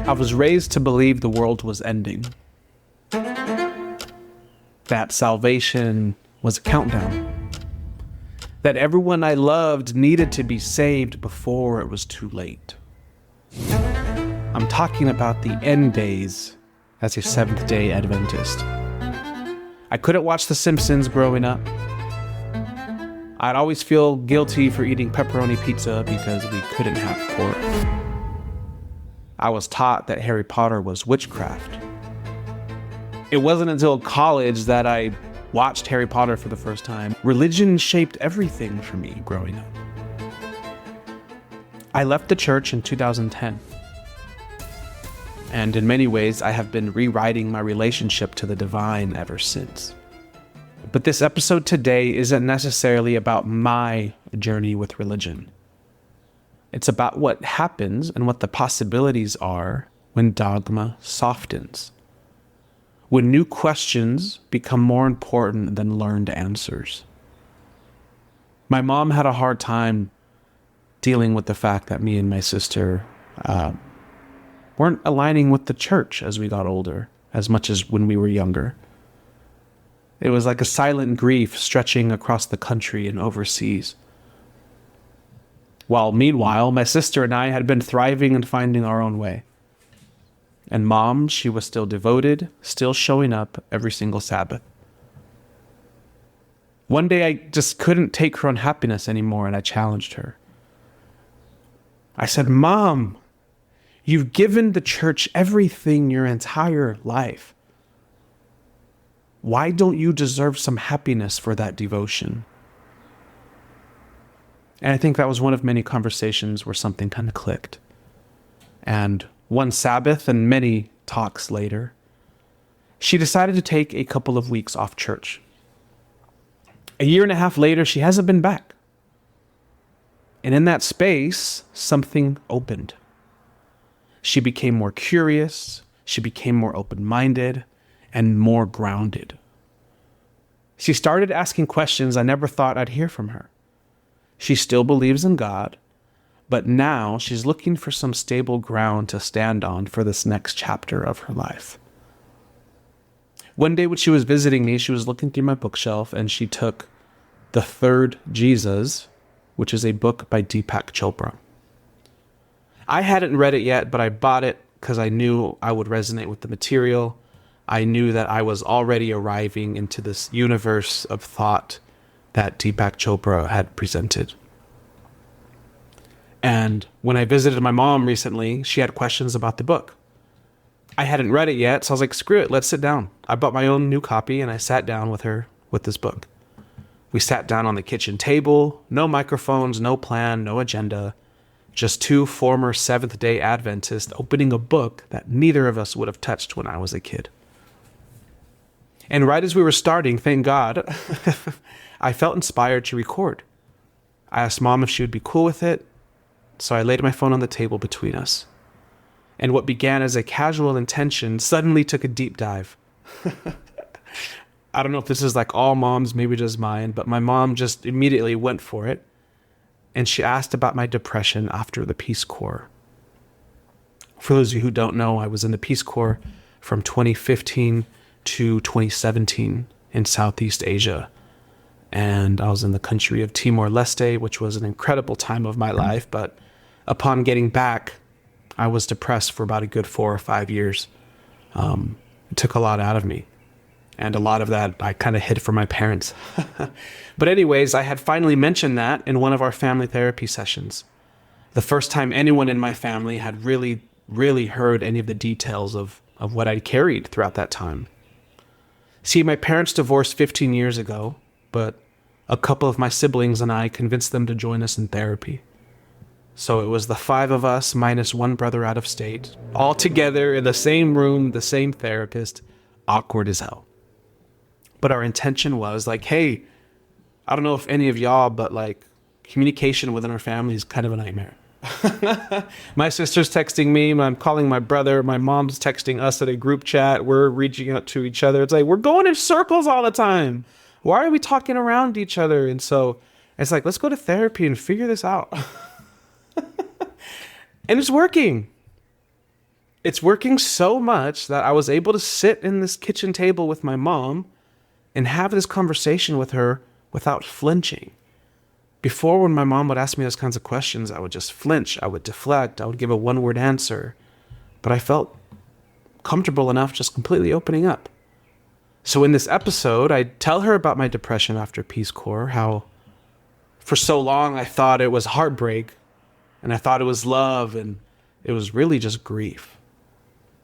I was raised to believe the world was ending, that salvation was a countdown, that everyone I loved needed to be saved before it was too late. I'm talking about the end days as a Seventh-day Adventist. I couldn't watch The Simpsons growing up. I'd always feel guilty for eating pepperoni pizza because we couldn't have pork. I was taught that Harry Potter was witchcraft. It wasn't until college that I watched Harry Potter for the first time. Religion shaped everything for me growing up. I left the church in 2010. And in many ways, I have been rewriting my relationship to the divine ever since. But this episode today isn't necessarily about my journey with religion. It's about what happens and what the possibilities are when dogma softens. When new questions become more important than learned answers. My mom had a hard time dealing with the fact that me and my sister weren't aligning with the church as we got older, as much as when we were younger. It was like a silent grief stretching across the country and overseas. While meanwhile, my sister and I had been thriving and finding our own way. And Mom, she was still devoted, still showing up every single Sabbath. One day I just couldn't take her unhappiness anymore, and I challenged her. I said, "Mom, you've given the church everything your entire life. Why don't you deserve some happiness for that devotion?" And I think that was one of many conversations where something kind of clicked. And one Sabbath and many talks later, she decided to take a couple of weeks off church. A year and a half later, she hasn't been back. And in that space, something opened. She became more curious, she became more open-minded, and more grounded. She started asking questions I never thought I'd hear from her. She still believes in God, but now she's looking for some stable ground to stand on for this next chapter of her life. One day when she was visiting me, she was looking through my bookshelf and she took The Third Jesus, which is a book by Deepak Chopra. I hadn't read it yet, but I bought it because I knew I would resonate with the material. I knew that I was already arriving into this universe of thought that Deepak Chopra had presented. And when I visited my mom recently, she had questions about the book. I hadn't read it yet, so I was like, screw it, let's sit down. I bought my own new copy and I sat down with her with this book. We sat down on the kitchen table, no microphones, no plan, no agenda, just two former Seventh-day Adventists opening a book that neither of us would have touched when I was a kid. And right as we were starting, thank God, I felt inspired to record. I asked Mom if she would be cool with it, so I laid my phone on the table between us. And what began as a casual intention suddenly took a deep dive. I don't know if this is like all moms, maybe just mine, but my mom just immediately went for it. And she asked about my depression after the Peace Corps. For those of you who don't know, I was in the Peace Corps from 2015 to 2017 in Southeast Asia. And I was in the country of Timor-Leste, which was an incredible time of my life. But upon getting back, I was depressed for about a good 4 or 5 years. It took a lot out of me. And a lot of that I kind of hid from my parents. But anyways, I had finally mentioned that in one of our family therapy sessions. The first time anyone in my family had really, really heard any of the details of what I carried throughout that time. See, my parents divorced 15 years ago, but a couple of my siblings and I convinced them to join us in therapy. So it was the 5 of us minus one brother out of state, all together in the same room, the same therapist, awkward as hell. But our intention was like, hey, I don't know if any of y'all, but like communication within our family is kind of a nightmare. My sister's texting me, I'm calling my brother, my mom's texting us at a group chat, we're reaching out to each other. It's like, we're going in circles all the time. Why are we talking around each other? And so it's like, let's go to therapy and figure this out. And it's working. It's working so much that I was able to sit in this kitchen table with my mom and have this conversation with her without flinching. Before, when my mom would ask me those kinds of questions, I would just flinch, I would deflect, I would give a one-word answer. But I felt comfortable enough just completely opening up. So in this episode, I tell her about my depression after Peace Corps, how for so long I thought it was heartbreak, and I thought it was love, and it was really just grief.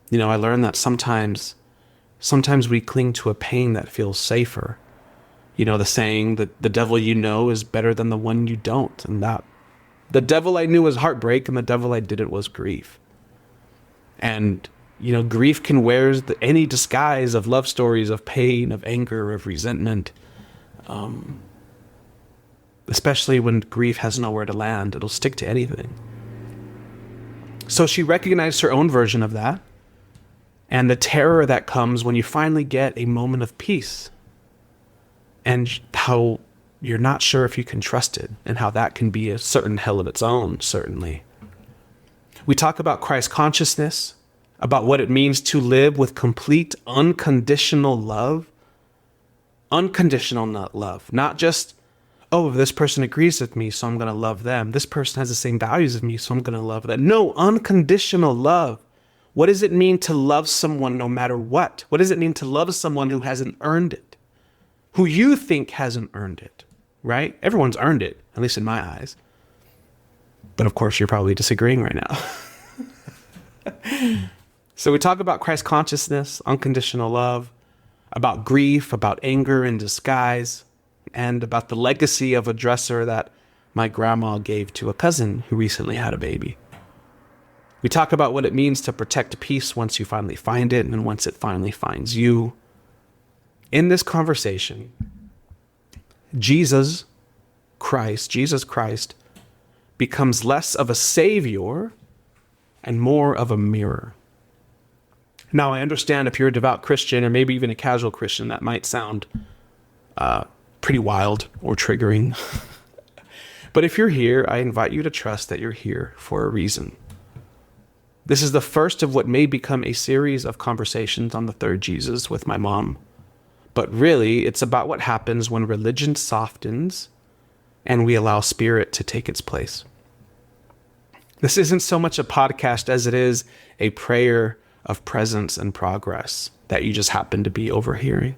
You know, I learned that sometimes we cling to a pain that feels safer. You know, the saying that the devil you know is better than the one you don't. And that the devil I knew was heartbreak, and the devil I didn't was grief. And, you know, grief can wear any disguise of love stories, of pain, of anger, of resentment. Especially when grief has nowhere to land, it'll stick to anything. So she recognized her own version of that, and the terror that comes when you finally get a moment of peace, and how you're not sure if you can trust it, and how that can be a certain hell of its own, certainly. We talk about Christ consciousness, about what it means to live with complete unconditional love. Unconditional love, not just, oh, this person agrees with me, so I'm going to love them. This person has the same values as me, so I'm going to love them. No, unconditional love. What does it mean to love someone no matter what? What does it mean to love someone who hasn't earned it? Who you think hasn't earned it, right? Everyone's earned it, at least in my eyes. But of course, you're probably disagreeing right now. So we talk about Christ consciousness, unconditional love, about grief, about anger in disguise, and about the legacy of a dresser that my grandma gave to a cousin who recently had a baby. We talk about what it means to protect peace once you finally find it and once it finally finds you. In this conversation, Jesus Christ becomes less of a savior and more of a mirror. Now, I understand if you're a devout Christian or maybe even a casual Christian, that might sound pretty wild or triggering. But if you're here, I invite you to trust that you're here for a reason. This is the first of what may become a series of conversations on the third Jesus with my mom. But really, it's about what happens when religion softens and we allow spirit to take its place. This isn't so much a podcast as it is a prayer of presence and progress that you just happen to be overhearing.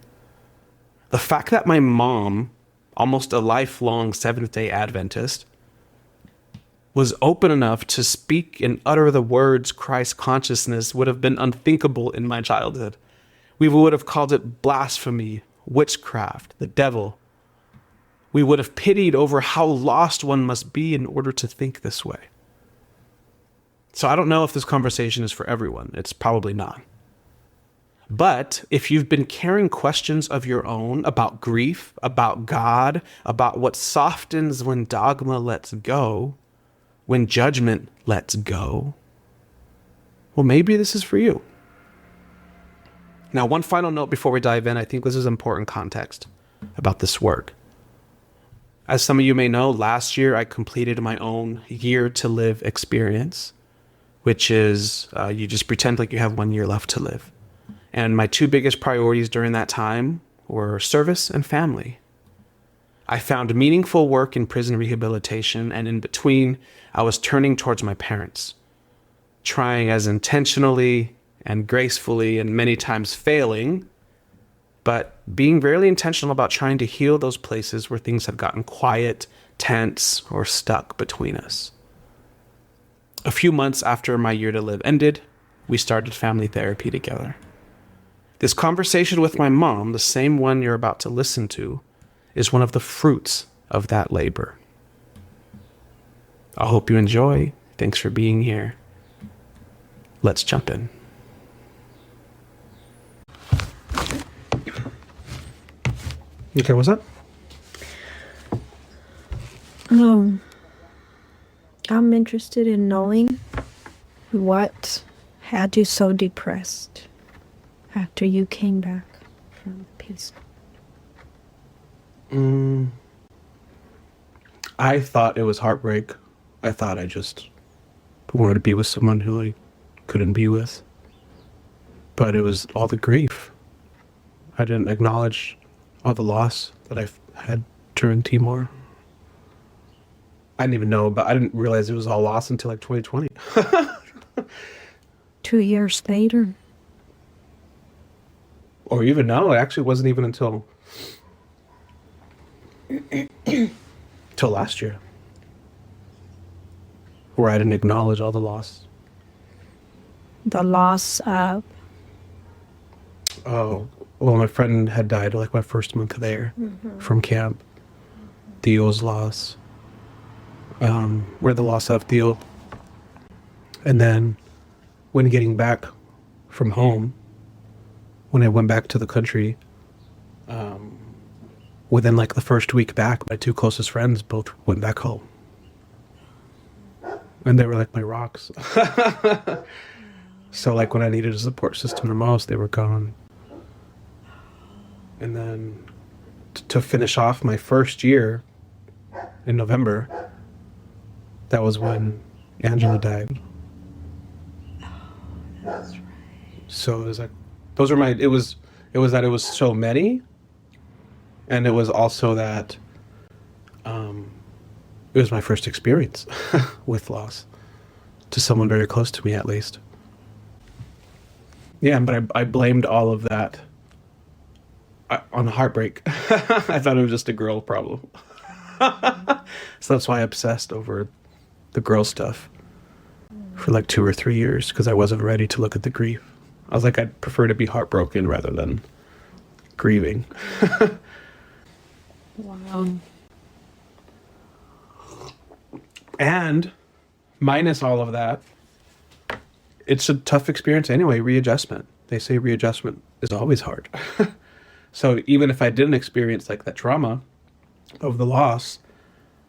The fact that my mom, almost a lifelong Seventh-day Adventist, was open enough to speak and utter the words Christ consciousness would have been unthinkable in my childhood. We would have called it blasphemy, witchcraft, the devil. We would have pitied over how lost one must be in order to think this way. So I don't know if this conversation is for everyone. It's probably not. But if you've been carrying questions of your own about grief, about God, about what softens when dogma lets go, when judgment lets go, well, maybe this is for you. Now, one final note before we dive in. I think this is important context about this work. As some of you may know, last year I completed my own year to live experience, which is you just pretend like you have 1 year left to live. And my two biggest priorities during that time were service and family. I found meaningful work in prison rehabilitation, and in between, I was turning towards my parents, trying as intentionally and gracefully and many times failing, but being really intentional about trying to heal those places where things had gotten quiet, tense, or stuck between us. A few months after my year to live ended, we started family therapy together. This conversation with my mom, the same one you're about to listen to, is one of the fruits of that labor. I hope you enjoy. Thanks for being here. Let's jump in. Okay, what's up? I'm interested in knowing what had you so depressed after you came back from Peace. I thought it was heartbreak. I thought I just wanted to be with someone who I couldn't be with. But it was all the grief. I didn't acknowledge all the loss that I've had during Timor. I didn't realize it was all lost until like 2020. 2 years later. Or even now, it actually wasn't even until last year where I didn't acknowledge all the loss. The loss of. Oh, well, my friend had died like my first month there from camp. Theo's loss. Where the loss of Theo. And then when getting back from home, when I went back to the country, within like the first week back, my two closest friends both went back home. And they were like my rocks. So like when I needed a support system the most, they were gone. And then to finish off my first year in November, that was when Angela died. That's right. So it was like, it was that it was so many, and it was also that it was my first experience with loss to someone very close to me, at least. Yeah, but I blamed all of that on heartbreak. I thought it was just a girl problem. So that's why I obsessed over the girl stuff for like 2 or 3 years, because I wasn't ready to look at the grief. I was like, I'd prefer to be heartbroken rather than grieving. Wow. And minus all of that, it's a tough experience anyway, readjustment. They say readjustment is always hard. So even if I didn't experience like that trauma of the loss,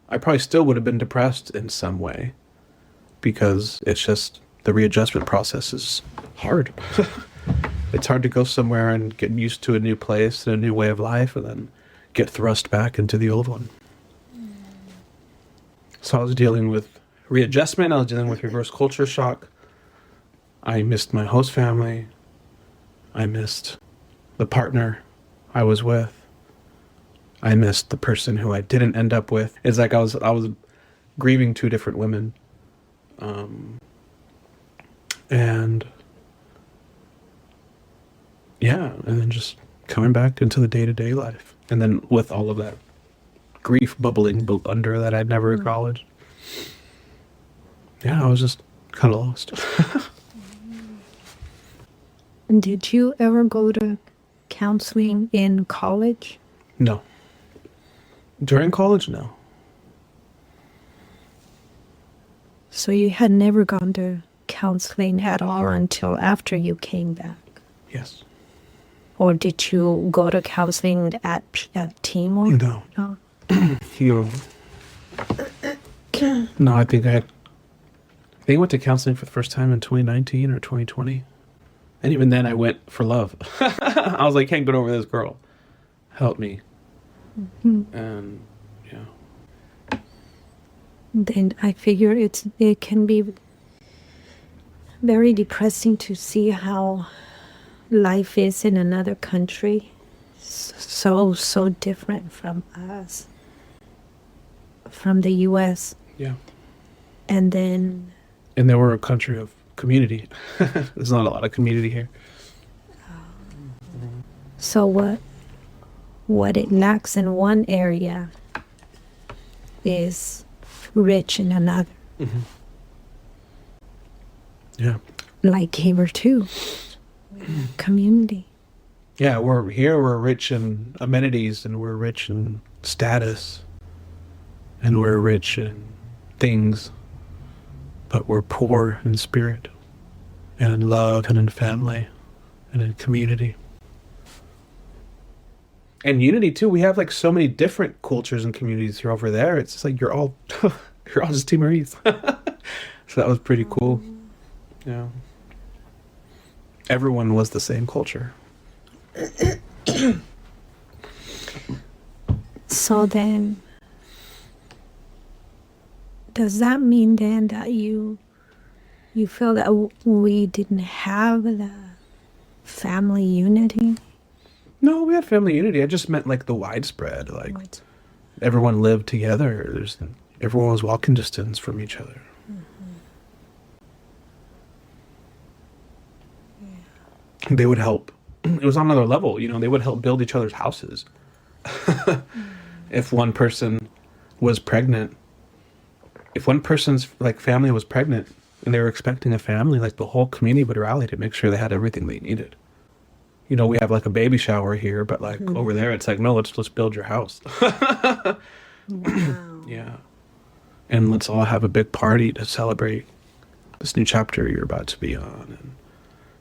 I probably still would have been depressed in some way, because it's just the readjustment process is hard. It's hard to go somewhere and get used to a new place and a new way of life and then get thrust back into the old one. So I was dealing with readjustment. I was dealing with reverse culture shock. I missed my host family. I missed the partner I was with. I missed the person who I didn't end up with. It's like I was grieving two different women. And yeah, and then just coming back into the day-to-day life. And then with all of that grief bubbling under that I'd never acknowledged. Yeah, I was just kind of lost. And did you ever go to counseling in college? No. During college, no. So you had never gone to counseling at all until after you came back? Yes. Or did you go to counseling at Timor? No. No. No, I think I went to counseling for the first time in 2019 or 2020. And even then I went for love. I was like, can't get over this girl. Help me. Mm-hmm. And yeah. Then I figure it can be very depressing to see how life is in another country. So different from us. From the U.S. Yeah. And then... And they were a country of community. There's not a lot of community here. So what it lacks in one area is rich in another. Mm-hmm. Yeah. Like here too. Community. Yeah, we're rich in amenities, and we're rich in status, and we're rich in things, but we're poor in spirit, and in love, and in family, and in community. And unity too. We have like so many different cultures and communities here over there. It's just like you're all just Timorese. So that was pretty cool. Yeah. Everyone was the same culture. So then, does that mean then that you feel that we didn't have family unity. No, we had family unity. I just meant like the widespread, like What? everyone lived together. Everyone was walking distance from each other. They would help. It was on another level, they would help build each other's houses. If one person was pregnant, if one person's like family was pregnant and they were expecting a family, like the whole community would rally to make sure they had everything they needed. We have like a baby shower here, but like over there, it's like, no, let's build your house. Wow. Yeah. And let's all have a big party to celebrate this new chapter you're about to be on.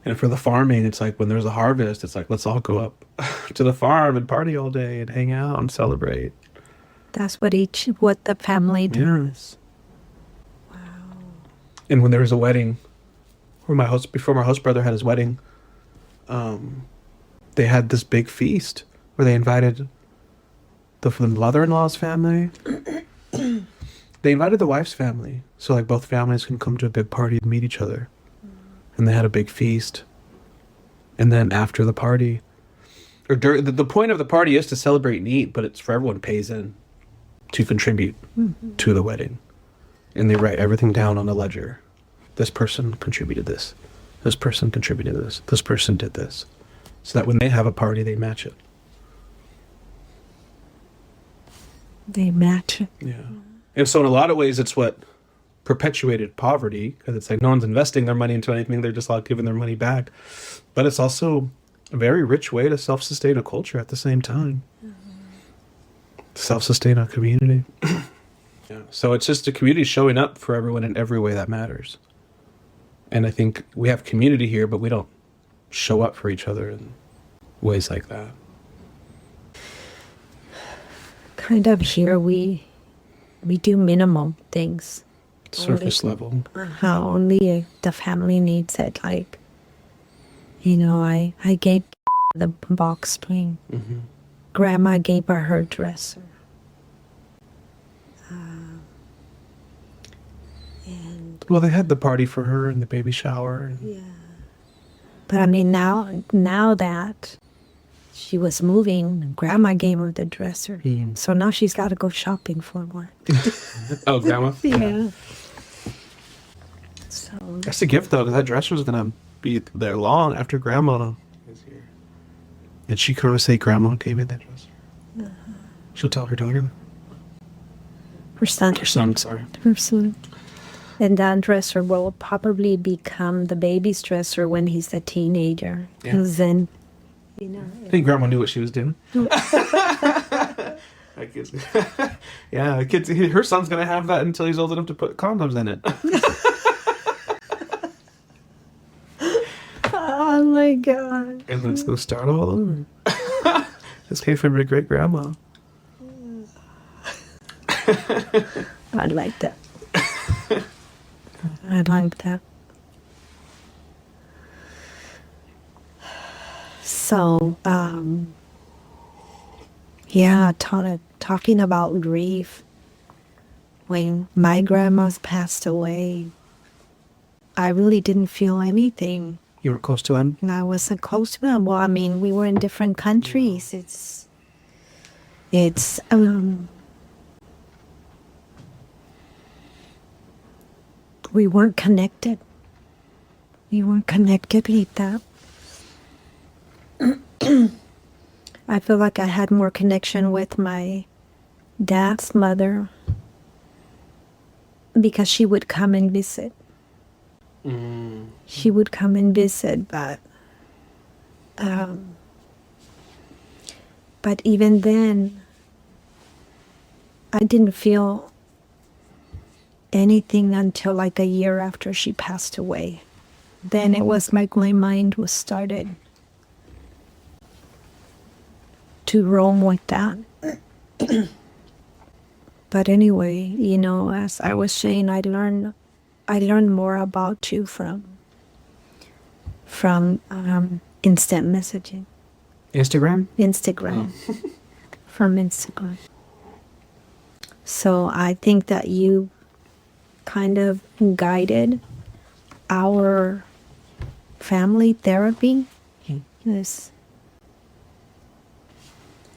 And for the farming, it's like when there's a harvest, it's like, let's all go up to the farm and party all day and hang out and celebrate. That's what the family does. Wow. And when there was a wedding, before my host brother had his wedding, they had this big feast where they invited the mother-in-law's family. They invited the wife's family, so like both families can come to a big party and meet each other. And they had a big feast. And then after the party, or the point of the party is to celebrate and eat, but it's for everyone pays in to contribute to the wedding. And they write everything down on a ledger. This person contributed this. This person contributed this. This person did this. So that when they have a party, they match it. They match it. Yeah. And so in a lot of ways, it's what perpetuated poverty, because it's like no one's investing their money into anything. They're just all giving their money back. But it's also a very rich way to self-sustain a culture at the same time. Self-sustain a community. Yeah. So it's just a community showing up for everyone in every way that matters. And I think we have community here, but we don't show up for each other in ways like that. Kind of here we do minimum things. Surface level. How only the family needs it. Like, I gave the box spring. Mm-hmm. Grandma gave her dresser. And Well, they had the party for her and the baby shower. yeah. But I mean, now that she was moving, Grandma gave her the dresser. So now she's got to go shopping for one. Oh, Grandma? Yeah. So That's a gift, though, because that dresser's going to be there long after Grandma is here. And she could always say, Grandma gave me that dresser. She'll tell her daughter. her son. Her son, sorry. Her son. And that dresser will probably become the baby's dresser when he's a teenager. Yeah. Because then, I think Grandma knew what she was doing. Yeah, her son's going to have that until he's old enough to put condoms in it. Oh my God. And let's go start all over. This came from your great grandma. I'd like that. I'd like that. So, yeah, talking about grief. When my grandma's passed away, I really didn't feel anything. You were close to him? And I wasn't close to them. Well, I mean, we were in different countries. We weren't connected. We weren't connected like that. I feel like I had more connection with my dad's mother because she would come and visit. She would come and visit, but even then, I didn't feel anything until like a year after she passed away. Then it was like my mind was started to roam with that. But anyway, as I was saying, I learned more about you from instant messaging. Instagram? Instagram. From Instagram. So I think that you kind of guided our family therapy this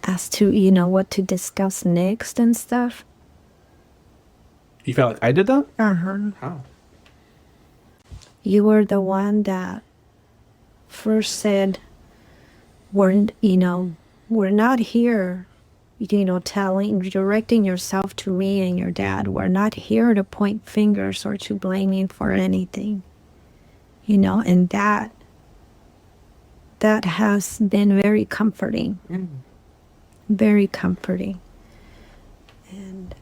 as to, what to discuss next and stuff. You felt like I did that? Uh-huh. How? You were the one that first said, we're not here, directing yourself to me and your dad. We're not here to point fingers or to blame you for anything. And that has been very comforting. Very comforting. And,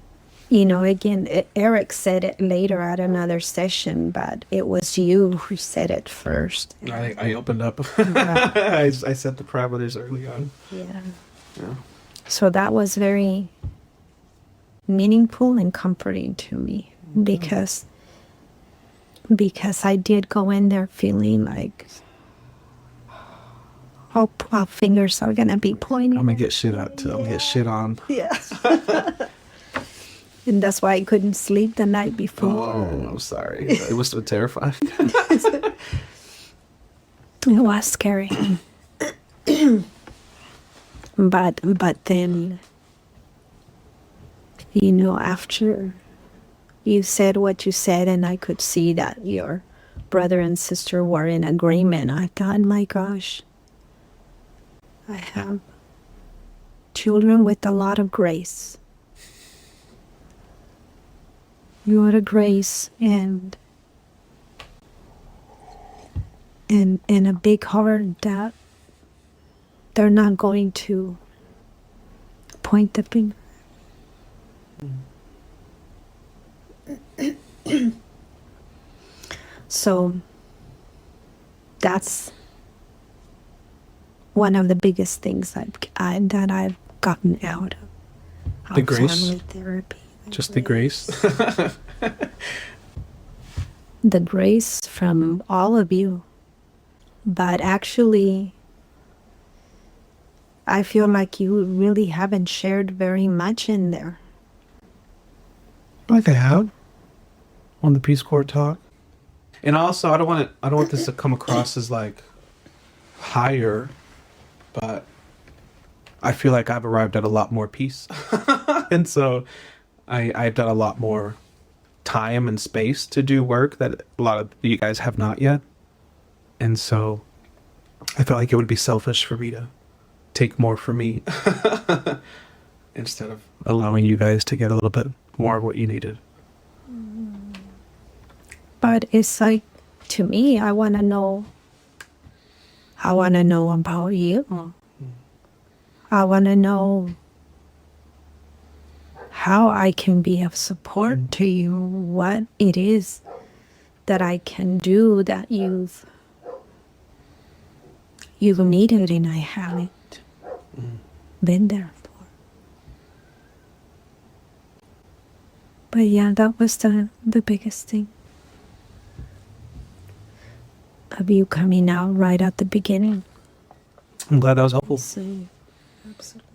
again, Eric said it later at another session, but it was you who said it first. I opened up. I set the parameters early on. Yeah. Yeah. So that was very meaningful and comforting to me because I did go in there feeling like, oh, our fingers are gonna be pointing. I'm gonna get shit out too. I'm gonna get shit on. Yeah. And that's why I couldn't sleep the night before. Oh, I'm sorry. It was so terrifying. It was scary. But then, after you said what you said, and I could see that your brother and sister were in agreement, I thought, my gosh, I have children with a lot of grace. A lot of grace and a big heart that they're not going to point the finger. So that's one of the biggest things that I've gotten out of The grace? family therapy. Just the grace. The grace from all of you. But actually, I feel like you really haven't shared very much in there. Like I have on the Peace Corps talk. And also, I don't want this to come across as like higher, but I feel like I've arrived at a lot more peace. And so I've done a lot more time and space to do work that a lot of you guys have not yet. And so I felt like it would be selfish for me to take more for me instead of allowing you guys to get a little bit more of what you needed. But it's like, to me, I want to know about you. I want to know how I can be of support to you, what it is that I can do that you've needed and I haven't been there for. But yeah, that was the biggest thing. Of you coming out right at the beginning. I'm glad that was helpful. So, absolutely.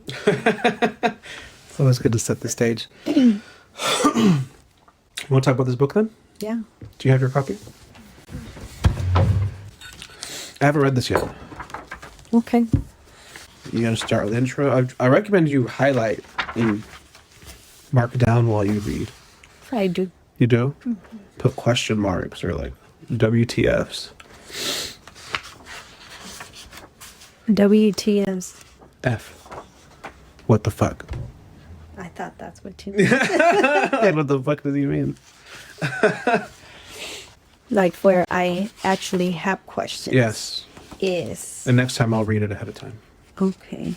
It's always good to set the stage. You want to talk about this book then? Yeah. Do you have your copy? I haven't read this yet. Okay. You gotta start with the intro. I recommend you highlight and mark down while you read. I do. You do? Mm-hmm. Put question marks or like WTFs. WTS. F. What the fuck? I thought that's what you meant. And what the fuck does he mean? Like where I actually have questions. Yes. Is. And next time I'll read it ahead of time. Okay.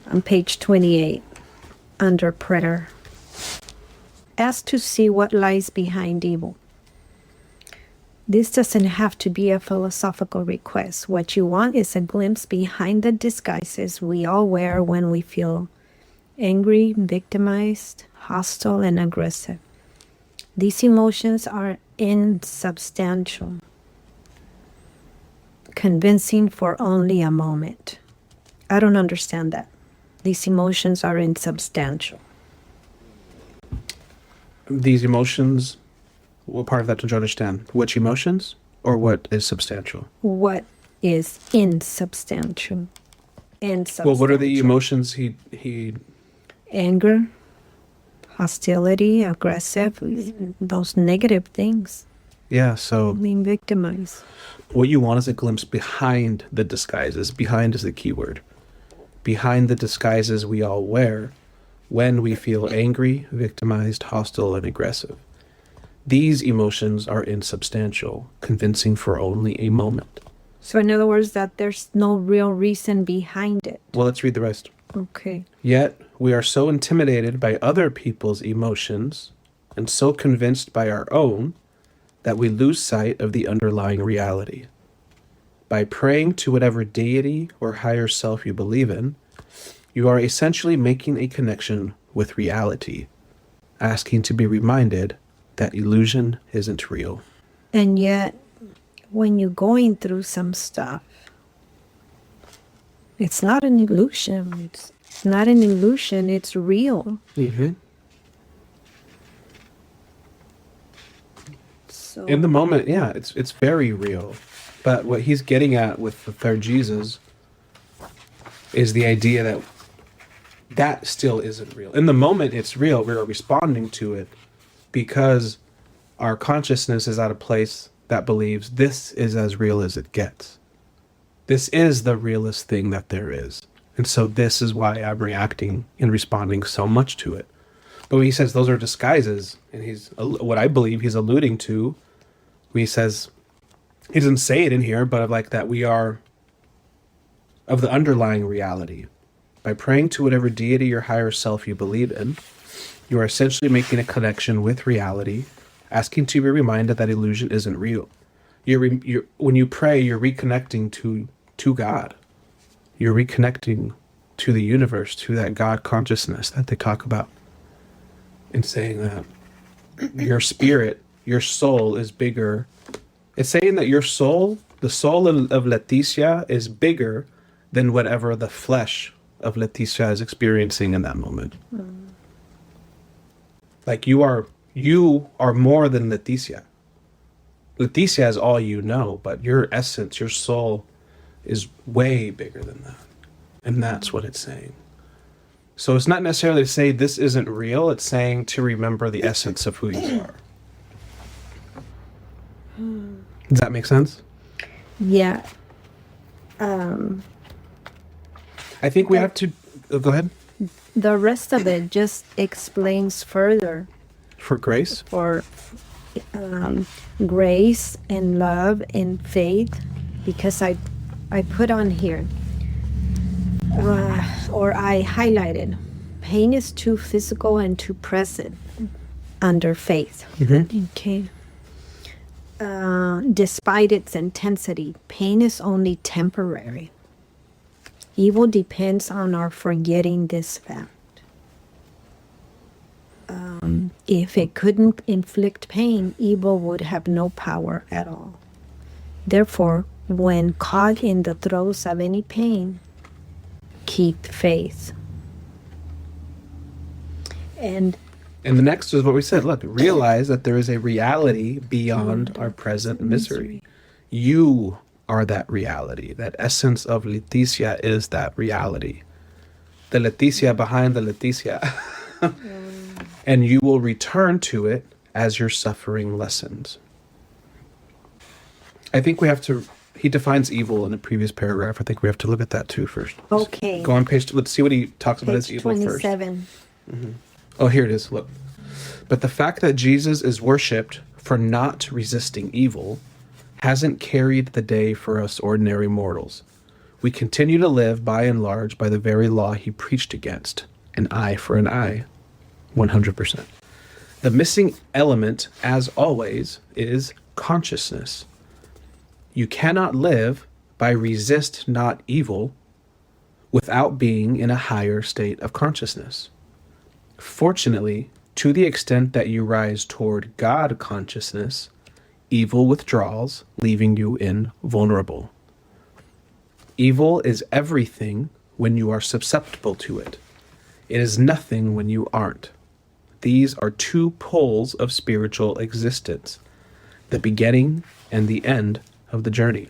On page 28, under prayer. Ask to see what lies behind evil. This doesn't have to be a philosophical request. What you want is a glimpse behind the disguises we all wear when we feel angry, victimized, hostile, and aggressive. These emotions are insubstantial, convincing for only a moment. I don't understand that. These emotions are insubstantial. These emotions, what part of that don't you understand? Which emotions or what is substantial? What is insubstantial. Well, what are the emotions he Anger, hostility, aggressive, those negative things. Yeah, so Being victimized. what you want is a glimpse behind the disguises. Behind is the key word. Behind the disguises we all wear when we feel angry, victimized, hostile, and aggressive. These emotions are insubstantial, convincing for only a moment. So in other words, that there's no real reason behind it. Well, let's read the rest. Okay. Yet we are so intimidated by other people's emotions and so convinced by our own that we lose sight of the underlying reality. By praying to whatever deity or higher self you believe in, you are essentially making a connection with reality, asking to be reminded that illusion isn't real. And yet, when you're going through some stuff, it's not an illusion. It's not an illusion. It's real. Mm-hmm. So In the moment, yeah, it's very real. But what he's getting at with the third Jesus is the idea that that still isn't real. In the moment, it's real. We're responding to it because our consciousness is at a place that believes this is as real as it gets. This is the realest thing that there is. And so this is why I'm reacting and responding so much to it. But when he says those are disguises, and he's what I believe he's alluding to, when he says, he doesn't say it in here, but like that we are of the underlying reality. By praying to whatever deity or higher self you believe in, you are essentially making a connection with reality, asking to be reminded that illusion isn't real. When you pray, you're reconnecting to God. You're reconnecting to the universe, to that God consciousness that they talk about, and saying that your spirit, your soul is bigger. It's saying that your soul, the soul of Leticia, is bigger than whatever the flesh of Leticia is experiencing in that moment. Like you are more than Leticia. Leticia is all you know, but your essence, your soul is way bigger than that. And that's what it's saying. So it's not necessarily to say this isn't real, it's saying to remember the essence of who you are. Does that make sense? yeah. I think we have to go ahead. The rest of it just explains further For grace. for grace and love and faith, because I put on here, or I highlighted, pain is too physical and too present under faith. Mm-hmm. Okay. Despite its intensity, pain is only temporary. Evil depends on our forgetting this fact. If it couldn't inflict pain, evil would have no power at all. Therefore, when caught in the throes of any pain, keep faith. And And the next is what we said. Look, realize that there is a reality beyond our present misery. You are that reality. That essence of Leticia is that reality. The Leticia behind the Leticia. And you will return to it as your suffering lessens. I think we have to, he defines evil in the previous paragraph. I think we have to look at that too first. okay, Go on let's see what he talks about as page evil first. 27. Oh, here it is. Look. But the fact that Jesus is worshipped for not resisting evil hasn't carried the day for us ordinary mortals. We continue to live, by and large, by the very law he preached against, an eye for an eye, 100%. The missing element, as always, is consciousness. You cannot live by resist not evil without being in a higher state of consciousness. Fortunately, to the extent that you rise toward God consciousness, evil withdrawals, leaving you invulnerable. Evil is everything when you are susceptible to it. It is nothing when you aren't. These are two poles of spiritual existence, the beginning and the end of the journey.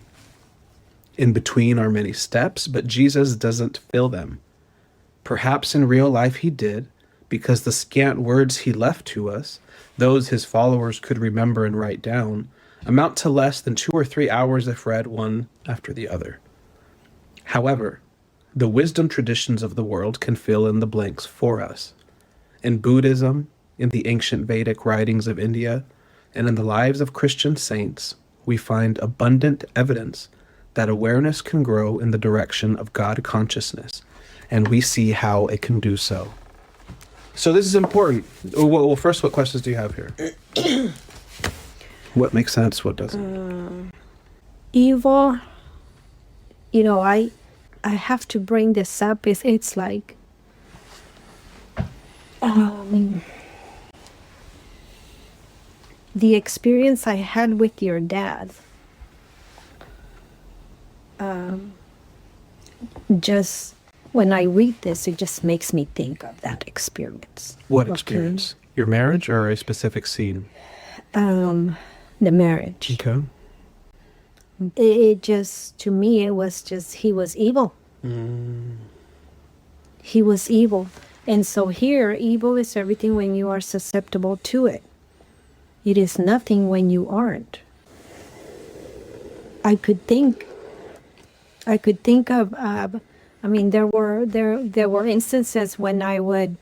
In between are many steps, but Jesus doesn't fill them. Perhaps in real life he did, because the scant words he left to us, those his followers could remember and write down, amount to less than 2 or 3 hours if read one after the other. However, the wisdom traditions of the world can fill in the blanks for us. In Buddhism, in the ancient Vedic writings of India, and in the lives of Christian saints, we find abundant evidence that awareness can grow in the direction of God consciousness, and we see how it can do so. So this is important. Well, first, what questions do you have here? What makes sense? What doesn't? Evil, I have to bring this up. It's like, the experience I had with your dad, just when I read this, it just makes me think of that experience. What experience? Your marriage or a specific scene? The marriage. Okay. It just, to me, it was just, he was evil. He was evil. And so here, evil is everything when you are susceptible to it. It is nothing when you aren't. I could think of, there were instances when I would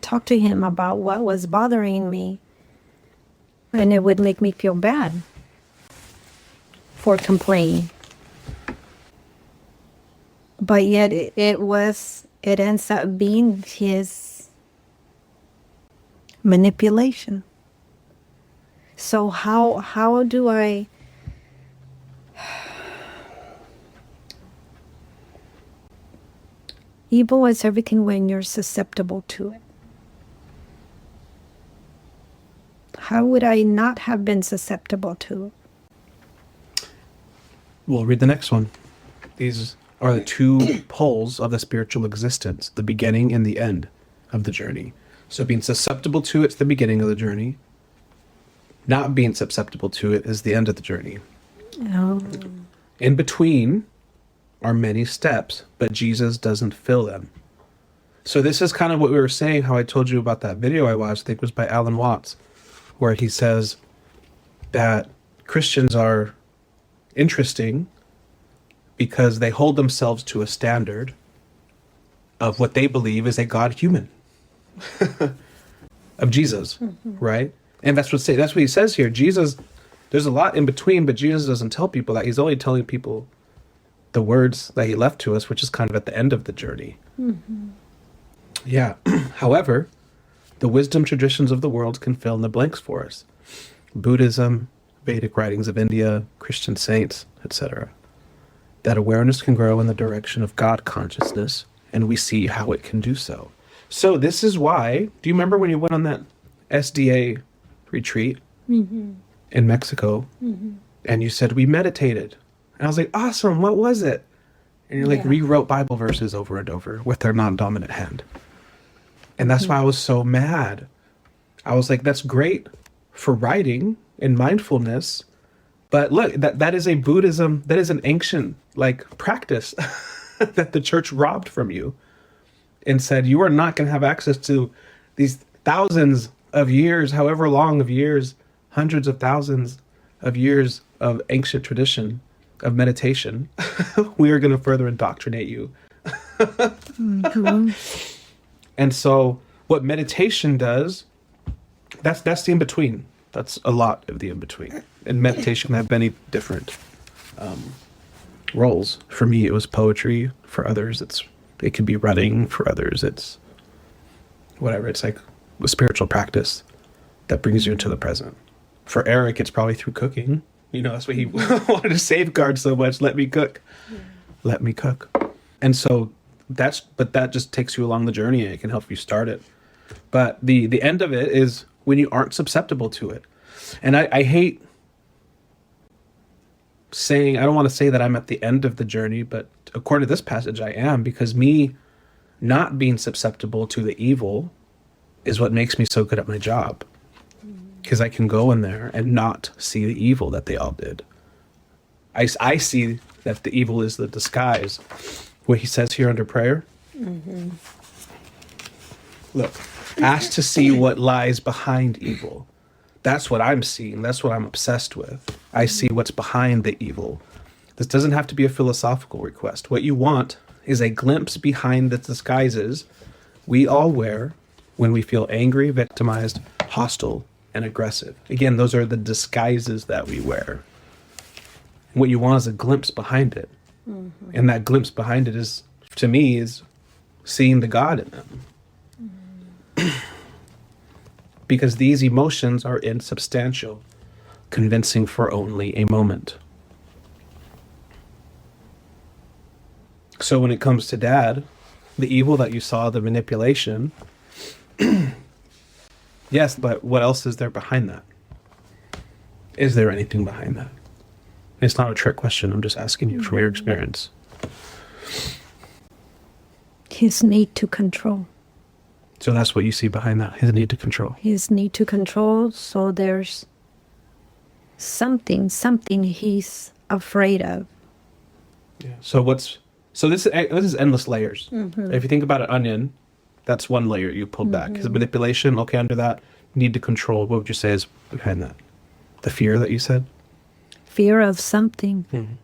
talk to him about what was bothering me, and it would make me feel bad for complaining. But yet it ends up being his manipulation. So how do I evil is everything when you're susceptible to it. How would I not have been susceptible to it? We'll read the next one. These are the two poles of the spiritual existence, the beginning and the end of the journey. So being susceptible to it's the beginning of the journey. Not being susceptible to it is the end of the journey. Oh. In between are many steps, but Jesus doesn't fill them. So this is kind of what we were saying, how I told you about that video I watched, I think it was by Alan Watts, where he says that Christians are interesting because they hold themselves to a standard of what they believe is a God human of Jesus, right? And that's what he says here. Jesus, there's a lot in between, but Jesus doesn't tell people that. He's only telling people the words that he left to us, which is kind of at the end of the journey. Yeah. However, the wisdom traditions of the world can fill in the blanks for us. Buddhism, Vedic writings of India, Christian saints, etc. That awareness can grow in the direction of God consciousness, and we see how it can do so. So this is why, do you remember when you went on that SDA retreat in Mexico, and you said, we meditated? And I was like, awesome, what was it? And you're like, rewrote Bible verses over and over with their non-dominant hand. And that's why I was so mad. I was like, that's great for writing and mindfulness, but look, that is a Buddhism, that is an ancient practice that the church robbed from you and said, you are not going to have access to these thousands of years, however long of years, hundreds of thousands of years of ancient tradition of meditation. We are going to further indoctrinate you. And so what meditation does, that's the in-between. That's a lot of the in-between. And meditation can have many different roles. For me, it was poetry. For others, it could be running. For others, it's whatever. It's like a spiritual practice that brings you into the present. For Eric, it's probably through cooking. That's what he wanted to safeguard so much. Let me cook. Let me cook. And so that just takes you along the journey, and it can help you start it. But the end of it is when you aren't susceptible to it. And I hate saying, I don't want to say that I'm at the end of the journey, but according to this passage, I am, because me not being susceptible to the evil is what makes me so good at my job. Because I can go in there and not see the evil that they all did. I see that the evil is the disguise. What he says here under prayer. Look, ask to see what lies behind evil. That's what I'm seeing. That's what I'm obsessed with. I see what's behind the evil. This doesn't have to be a philosophical request. What you want is a glimpse behind the disguises we all wear when we feel angry, victimized, hostile, and aggressive. Again, those are the disguises that we wear. What you want is a glimpse behind it. And that glimpse behind it is, to me, is seeing the God in them. Because these emotions are insubstantial, convincing for only a moment. So when it comes to Dad, the evil that you saw, the manipulation, yes, but what else is there behind that? Is there anything behind that? It's not a trick question. I'm just asking you from your experience. His need to control. So that's what you see behind that, his need to control. His need to control, so there's something he's afraid of. Yeah. So this is endless layers. If you think about an onion, that's one layer you pulled back. His manipulation, okay, under that, need to control. What would you say is behind that? The fear that you said? Fear of something.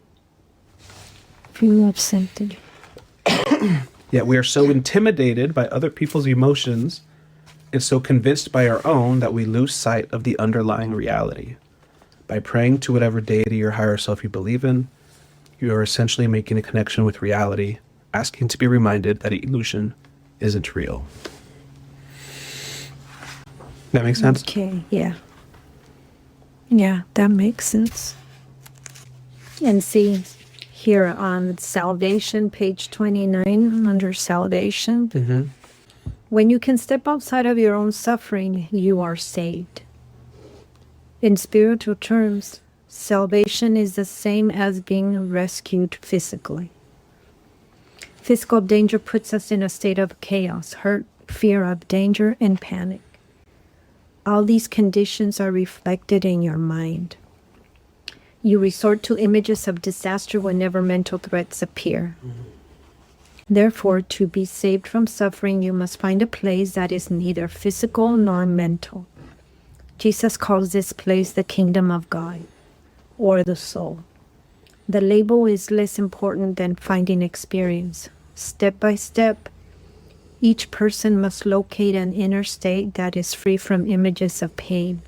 Fear of something. Yet we are so intimidated by other people's emotions and so convinced by our own that we lose sight of the underlying reality. By praying to whatever deity or higher self you believe in, you are essentially making a connection with reality, asking to be reminded that illusion isn't real. That makes sense? Okay, yeah. Yeah, that makes sense. And see, here on salvation, page 29, under salvation, when you can step outside of your own suffering, you are saved. In spiritual terms, salvation is the same as being rescued physically. Physical danger puts us in a state of chaos, hurt, fear of danger, and panic. All these conditions are reflected in your mind. You resort to images of disaster whenever mental threats appear. Therefore, to be saved from suffering, you must find a place that is neither physical nor mental. Jesus calls this place the kingdom of God, or the soul. The label is less important than finding experience. Step by step, each person must locate an inner state that is free from images of pain.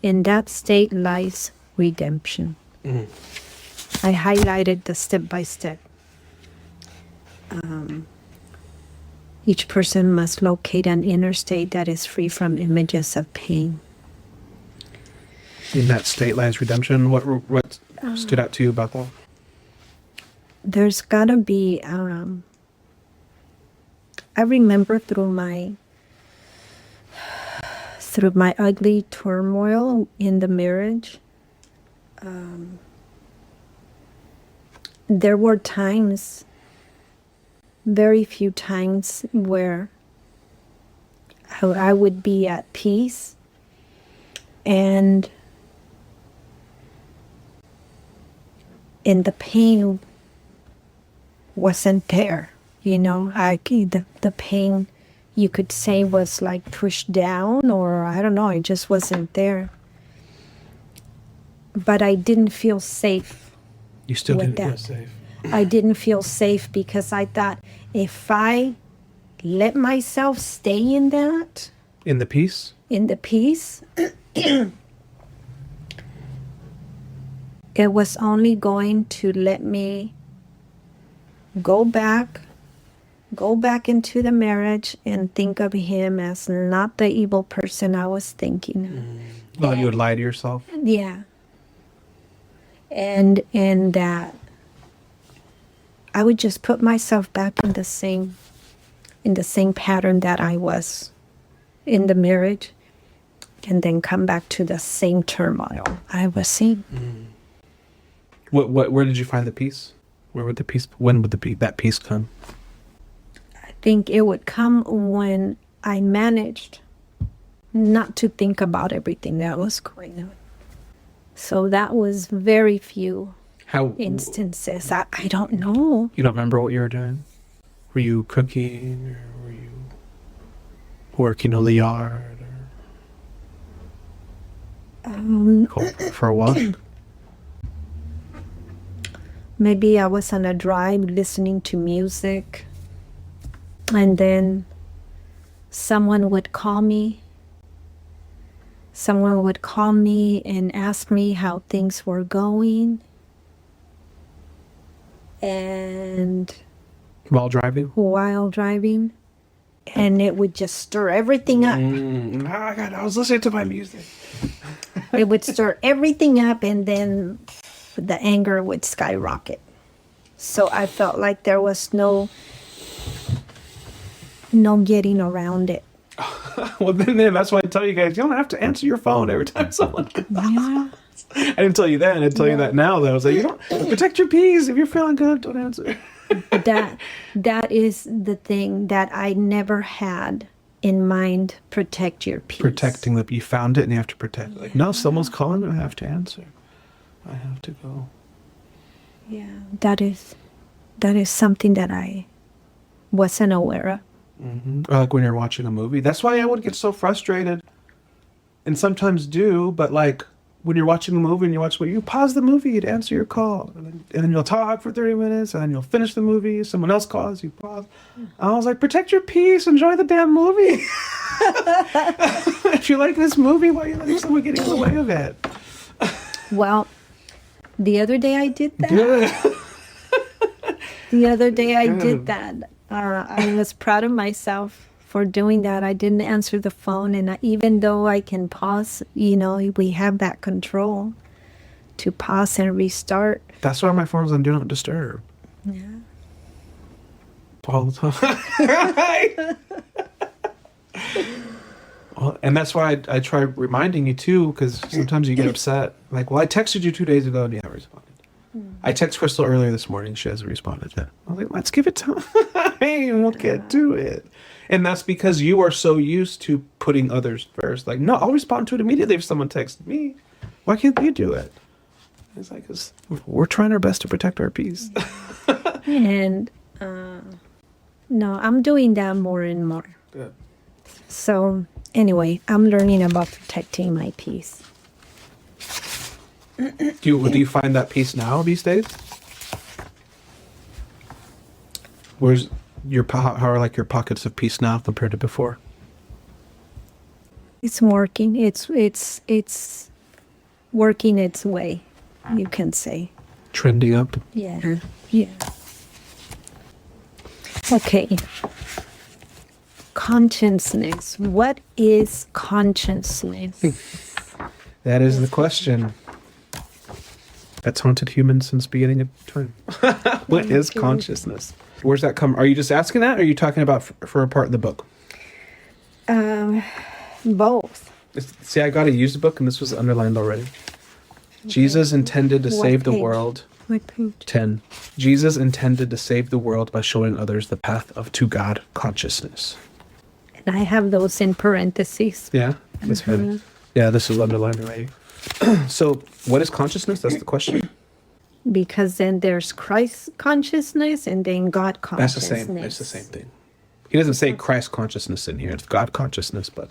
In that state lies redemption. I highlighted the step by step. Each person must locate an inner state that is free from images of pain. In that state lies redemption. What stood out to you about that? There's gotta be, I remember through my ugly turmoil in the marriage, there were times, very few times, where I would be at peace and the pain wasn't there. You know, the pain, you could say, was like pushed down, or I don't know, it just wasn't there. But I didn't feel safe. You still with didn't that. feel safe. I didn't feel safe because I thought, if I let myself stay in that, In the peace? in the peace, it was only going to let me go back into the marriage and think of him as not the evil person I was thinking. Well, you would lie to yourself? Yeah. And that I would just put myself back in the same pattern that I was in the marriage, and then come back to the same turmoil I was in. Where did you find the peace? When would that peace come? I think it would come when I managed not to think about everything that was going on. So that was very few. How instances. I don't know. you don't remember what you were doing? Were you cooking, or were you working on the yard, or going for a walk? Maybe I was on a drive listening to music, and then someone would call me. Someone would call me and ask me how things were going. And While driving? and it would just stir everything up. I was listening to my music. It would stir everything up, and then the anger would skyrocket. So I felt like there was no getting around it. Well, then that's why I tell you guys, you don't have to answer your phone every time someone calls. Yeah. I didn't tell you that, and I tell you that now, though. I was like, you don't protect your peace. If you're feeling good, don't answer. That is the thing that I never had in mind. Protect your peace. Protecting you found it, and you have to protect it. Like, no, someone's calling, I have to answer. I have to go. Yeah, that is something that I wasn't aware of. Mm-hmm. Or like when you're watching a movie. That's why I would get so frustrated, and sometimes do, but like when you're watching a movie and you pause the movie to answer your call, and then you'll talk for 30 minutes, and then you'll finish the movie, someone else calls, you pause. I was like, protect your peace, enjoy the damn movie. If you like this movie, why are you letting someone get in the way of it? Well, the other day I did that. Good. The other day I did that. I was proud of myself for doing that. I didn't answer the phone, and even though I can pause, we have that control to pause and restart. That's why my phone's on Do Not Disturb. Yeah. All the time. Well, and that's why I try reminding you too, because sometimes you get upset. Like, well, I texted you 2 days ago and you haven't responded. I texted Crystal earlier this morning. She hasn't responded yet. I was like, let's give it time and we'll get to it. And that's because you are so used to putting others first. Like, no, I'll respond to it immediately if someone texts me. Why can't you do it? It's like, 'cause we're trying our best to protect our peace. And no, I'm doing that more and more. Good. So anyway, I'm learning about protecting my peace. Do you find that peace now these days? How are like your pockets of peace now compared to before? It's working. It's working its way, you can say. Trending up? Yeah. Yeah. Okay. Consciousness. What is consciousness? That is the question that's haunted humans since beginning of time. What is consciousness? Where's that come? Are you just asking that, or are you talking about for a part of the book? Both. See, I got to use the book, and this was underlined already. Okay. Jesus intended to save the world. What page? 10. Jesus intended to save the world by showing others the path to God consciousness. And I have those in parentheses. Yeah, that's good. Yeah, this is underlined already. So, what is consciousness? That's the question. Because then there's Christ consciousness and then God consciousness. That's the same thing. He doesn't say Christ consciousness in here. It's God consciousness. But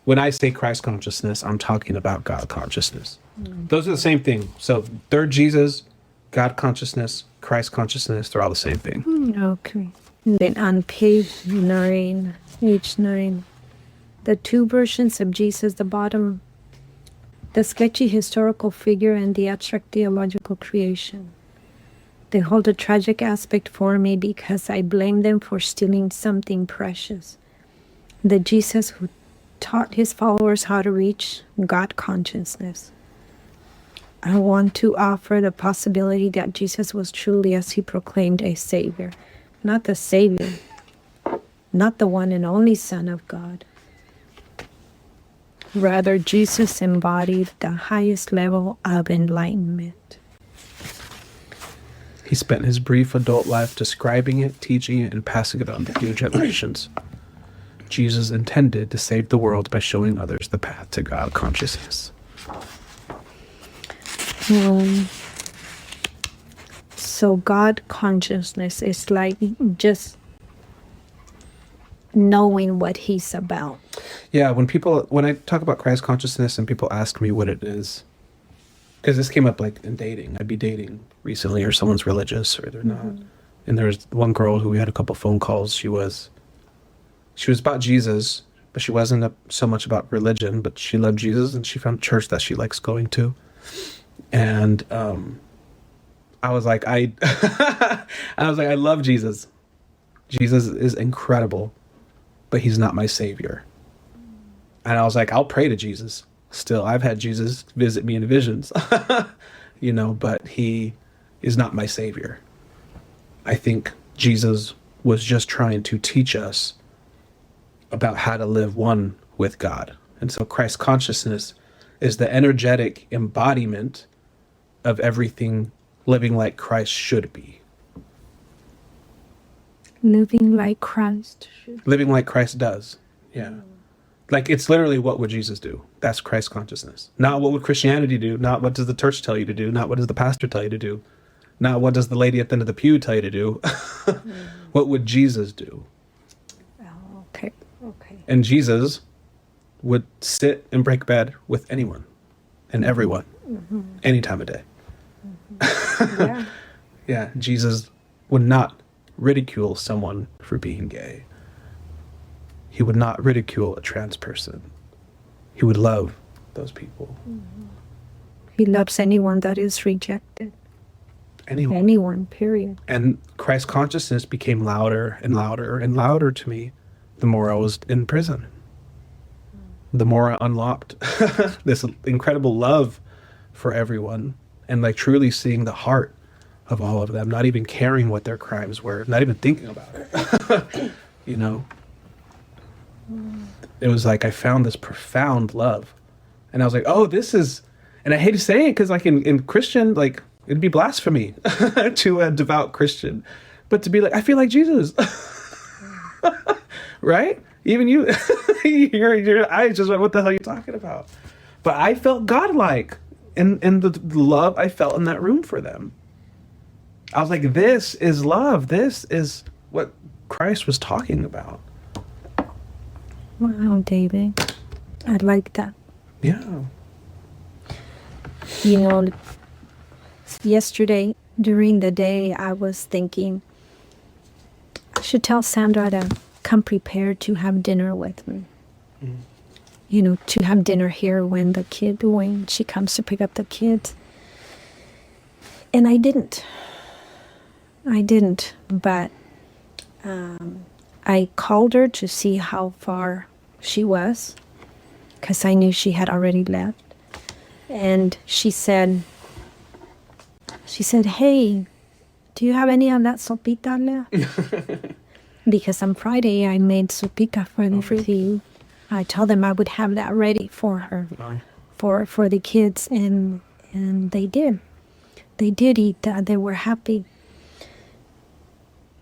when I say Christ consciousness, I'm talking about God consciousness. Those are the same thing. So, third Jesus, God consciousness, Christ consciousness, they're all the same thing. Okay. And then on page 9, the two versions of Jesus, the bottom, the sketchy historical figure and the abstract theological creation. They hold a tragic aspect for me because I blame them for stealing something precious. The Jesus who taught his followers how to reach God consciousness. I want to offer the possibility that Jesus was truly, as he proclaimed, a Savior. Not the Savior, not the one and only Son of God. Rather, Jesus embodied the highest level of enlightenment. He spent his brief adult life describing it, teaching it, and passing it on to new generations. Jesus intended to save the world by showing others the path to God consciousness. So God consciousness is like just knowing what he's about. Yeah, when I talk about Christ consciousness and people ask me what it is, because this came up like in dating. I'd be dating recently, or someone's religious or they're not. And there was one girl who we had a couple phone calls. She was about Jesus, but she wasn't so much about religion, but she loved Jesus and she found a church that she likes going to. And I was like, I love Jesus. Jesus is incredible, but he's not my savior. And I was like, I'll pray to Jesus. Still, I've had Jesus visit me in visions, but he is not my savior. I think Jesus was just trying to teach us about how to live one with God. And so Christ consciousness is the energetic embodiment of everything living like Christ should be. Living like Christ should. Living like Christ does. Yeah. Like, it's literally, what would Jesus do? That's Christ consciousness. Not what would Christianity do. Not what does the church tell you to do. Not what does the pastor tell you to do. Not what does the lady at the end of the pew tell you to do. What would Jesus do? Oh, okay. And Jesus would sit and break bread with anyone and everyone, any time of day. Yeah. Yeah, Jesus would not ridicule someone for being gay. He would not ridicule a trans person. He would love those people. He loves anyone that is rejected. Anyone, period. And Christ consciousness became louder and louder and louder to me the more I was in prison. The more I unlocked this incredible love for everyone, and like truly seeing the heart of all of them, not even caring what their crimes were, not even thinking about it. It was like I found this profound love, and I was like, oh, this is, and I hate to say it because like in Christian, like it'd be blasphemy to a devout Christian, but to be like, I feel like Jesus. Right? Even you, your eyes just went, what the hell are you talking about? But I felt godlike in the love I felt in that room for them. I was like, this is love. This is what Christ was talking about. Wow, David. I like that. Yeah. Yesterday during the day, I was thinking, I should tell Sandra to come prepared to have dinner with me. To have dinner here when she comes to pick up the kids. And I didn't, but I called her to see how far she was, because I knew she had already left. And she said, hey, do you have any of that sopita left? Because on Friday I made sopita for you. I told them I would have that ready for her, for the kids, and they did. They did eat that. They were happy.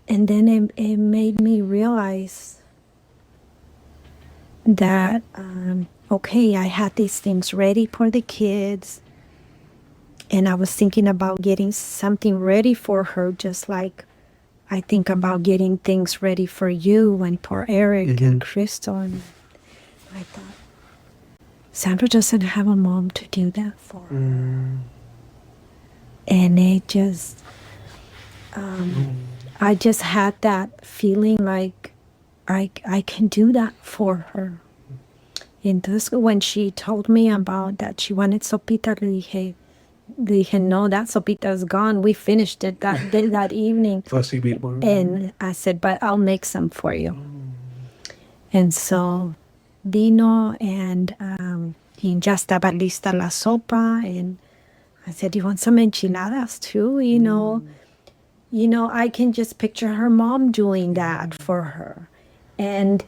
And then it made me realize that, I had these things ready for the kids, and I was thinking about getting something ready for her, just like I think about getting things ready for you and for Eric and Crystal. And I thought, Sandra doesn't have a mom to do that for her. And it just, I just had that feeling like I can do that for her. And this, when she told me about that she wanted sopita, dije, no, that sopita's gone. We finished it that evening. And I said, but I'll make some for you. And so vino, and ya estaba lista la sopa, and I said, you want some enchiladas too? I can just picture her mom doing that for her. And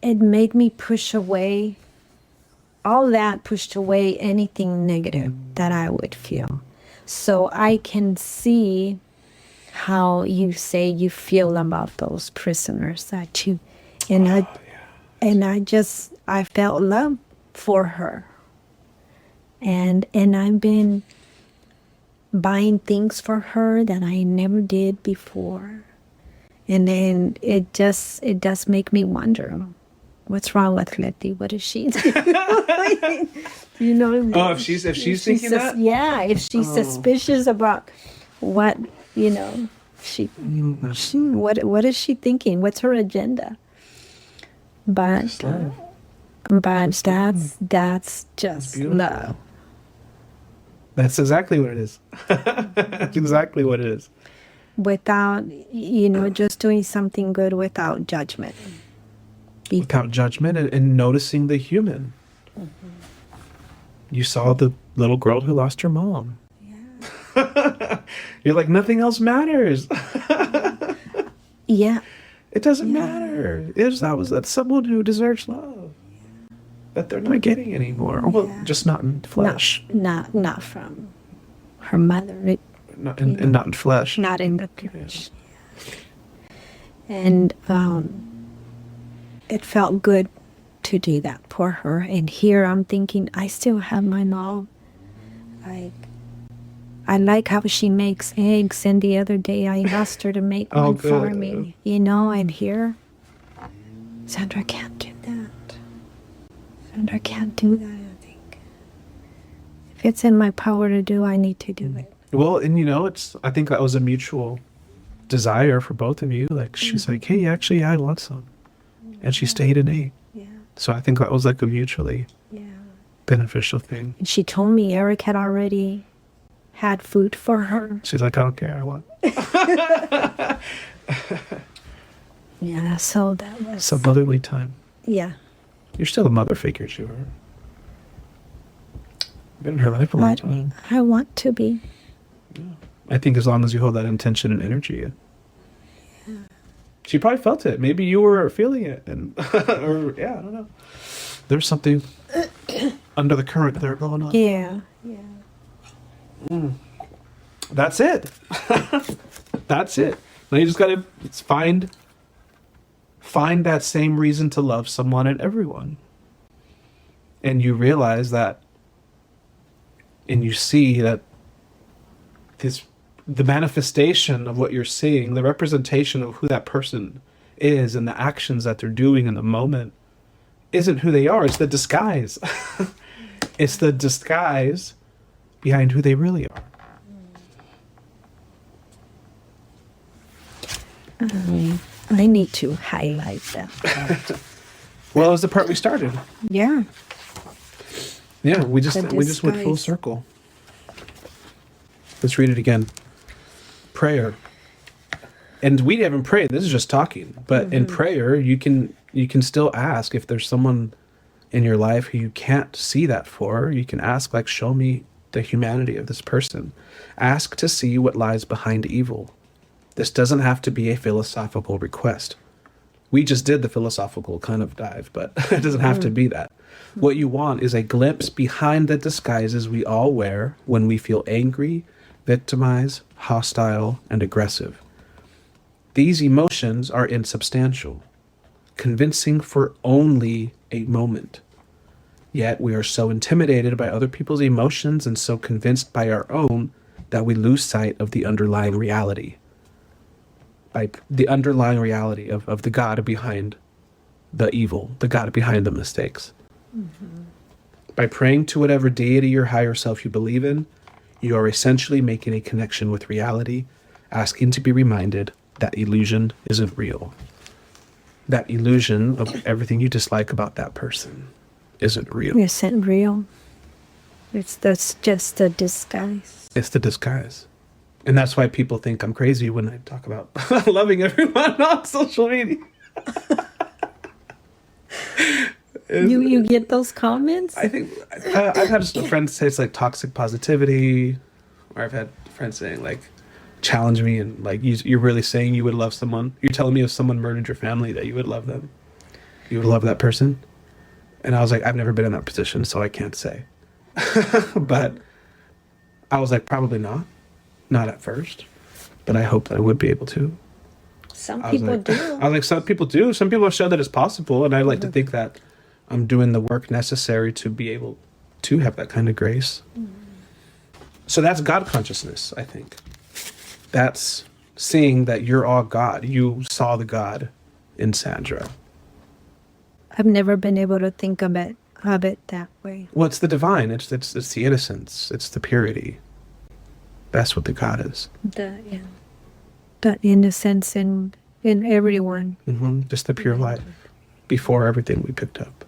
it made me pushed away anything negative that I would feel. So I can see how you say you feel about those prisoners that you, I felt love for her. And I've been buying things for her that I never did before. And then it does make me wonder, what's wrong with Letty? What is she doing? You know? Oh, if she's thinking that? Yeah, if she's suspicious about what, she what is she thinking? What's her agenda? But that's just love. That's exactly what it is. That's exactly what it is. Without, just doing something good without judgment. Without judgment and noticing the human. Mm-hmm. You saw the little girl who lost her mom. Yeah. You're like, nothing else matters. Yeah. It doesn't matter. That's someone who deserves love. That they're not getting anymore. Well, just not in flesh. Not from her mother. Not in flesh. Not in the flesh. Yeah. And it felt good to do that for her. And here I'm thinking, I still have my mom. I like how she makes eggs, and the other day I asked her to make one for me. And here, Sandra can't do that. Sandra can't do that, I think. If it's in my power to do, I need to do it. Well, and I think that was a mutual desire for both of you. Like, she's like, hey, actually, I want some. And she stayed and ate. Yeah. So I think that was like a mutually beneficial thing. And she told me Eric had already had food for her. She's like, I don't care, I want. Yeah, so that was... Some motherly time. Yeah. You're still a mother figure to her. Been in her life a long time. I want to be. Yeah. I think as long as you hold that intention and energy. Yeah. She probably felt it. Maybe you were feeling it. Or, I don't know. There's something under the current there going on. Yeah. That's it. That's it. Now you just got to find that same reason to love someone and everyone. And you realize that, and you see that the manifestation of what you're seeing, the representation of who that person is and the actions that they're doing in the moment isn't who they are. It's the disguise. It's the disguise behind who they really are. I need to highlight that. Well, it was the part we started. Yeah. Yeah, we just went full circle. Let's read it again. Prayer. And we haven't prayed. This is just talking. But in prayer, you can still ask if there's someone in your life who you can't see that for. You can ask, like, show me the humanity of this person. Ask to see what lies behind evil. This doesn't have to be a philosophical request. We just did the philosophical kind of dive, but it doesn't have to be that. What you want is a glimpse behind the disguises we all wear when we feel angry, victimized, hostile, and aggressive. These emotions are insubstantial, convincing for only a moment. Yet we are so intimidated by other people's emotions and so convinced by our own that we lose sight of the underlying reality. By the underlying reality of the God behind the evil, the God behind the mistakes. Mm-hmm. By praying to whatever deity or higher self you believe in, you are essentially making a connection with reality, asking to be reminded that illusion isn't real. That illusion of everything you dislike about that person isn't real. Isn't real. That's just a disguise. It's the disguise. And that's why people think I'm crazy when I talk about loving everyone on social media. You get those comments? I think I've had friends say it's like toxic positivity, or I've had friends saying like, challenge me and like, you're really saying you would love someone? You're telling me if someone murdered your family that you would love them? You would love that person? And I was like, I've never been in that position, so I can't say. But I was like, probably not. Not at first. But I hope that I would be able to. Some people do. I was like, some people do. Some people have shown that it's possible. And I like to think that I'm doing the work necessary to be able to have that kind of grace. So that's God consciousness, I think. That's seeing that you're all God. You saw the God in Sandra. I've never been able to think of it that way. Well, it's the divine. It's the innocence. It's the purity. That's what the God is. The innocence in everyone. Just the pure light before everything we picked up.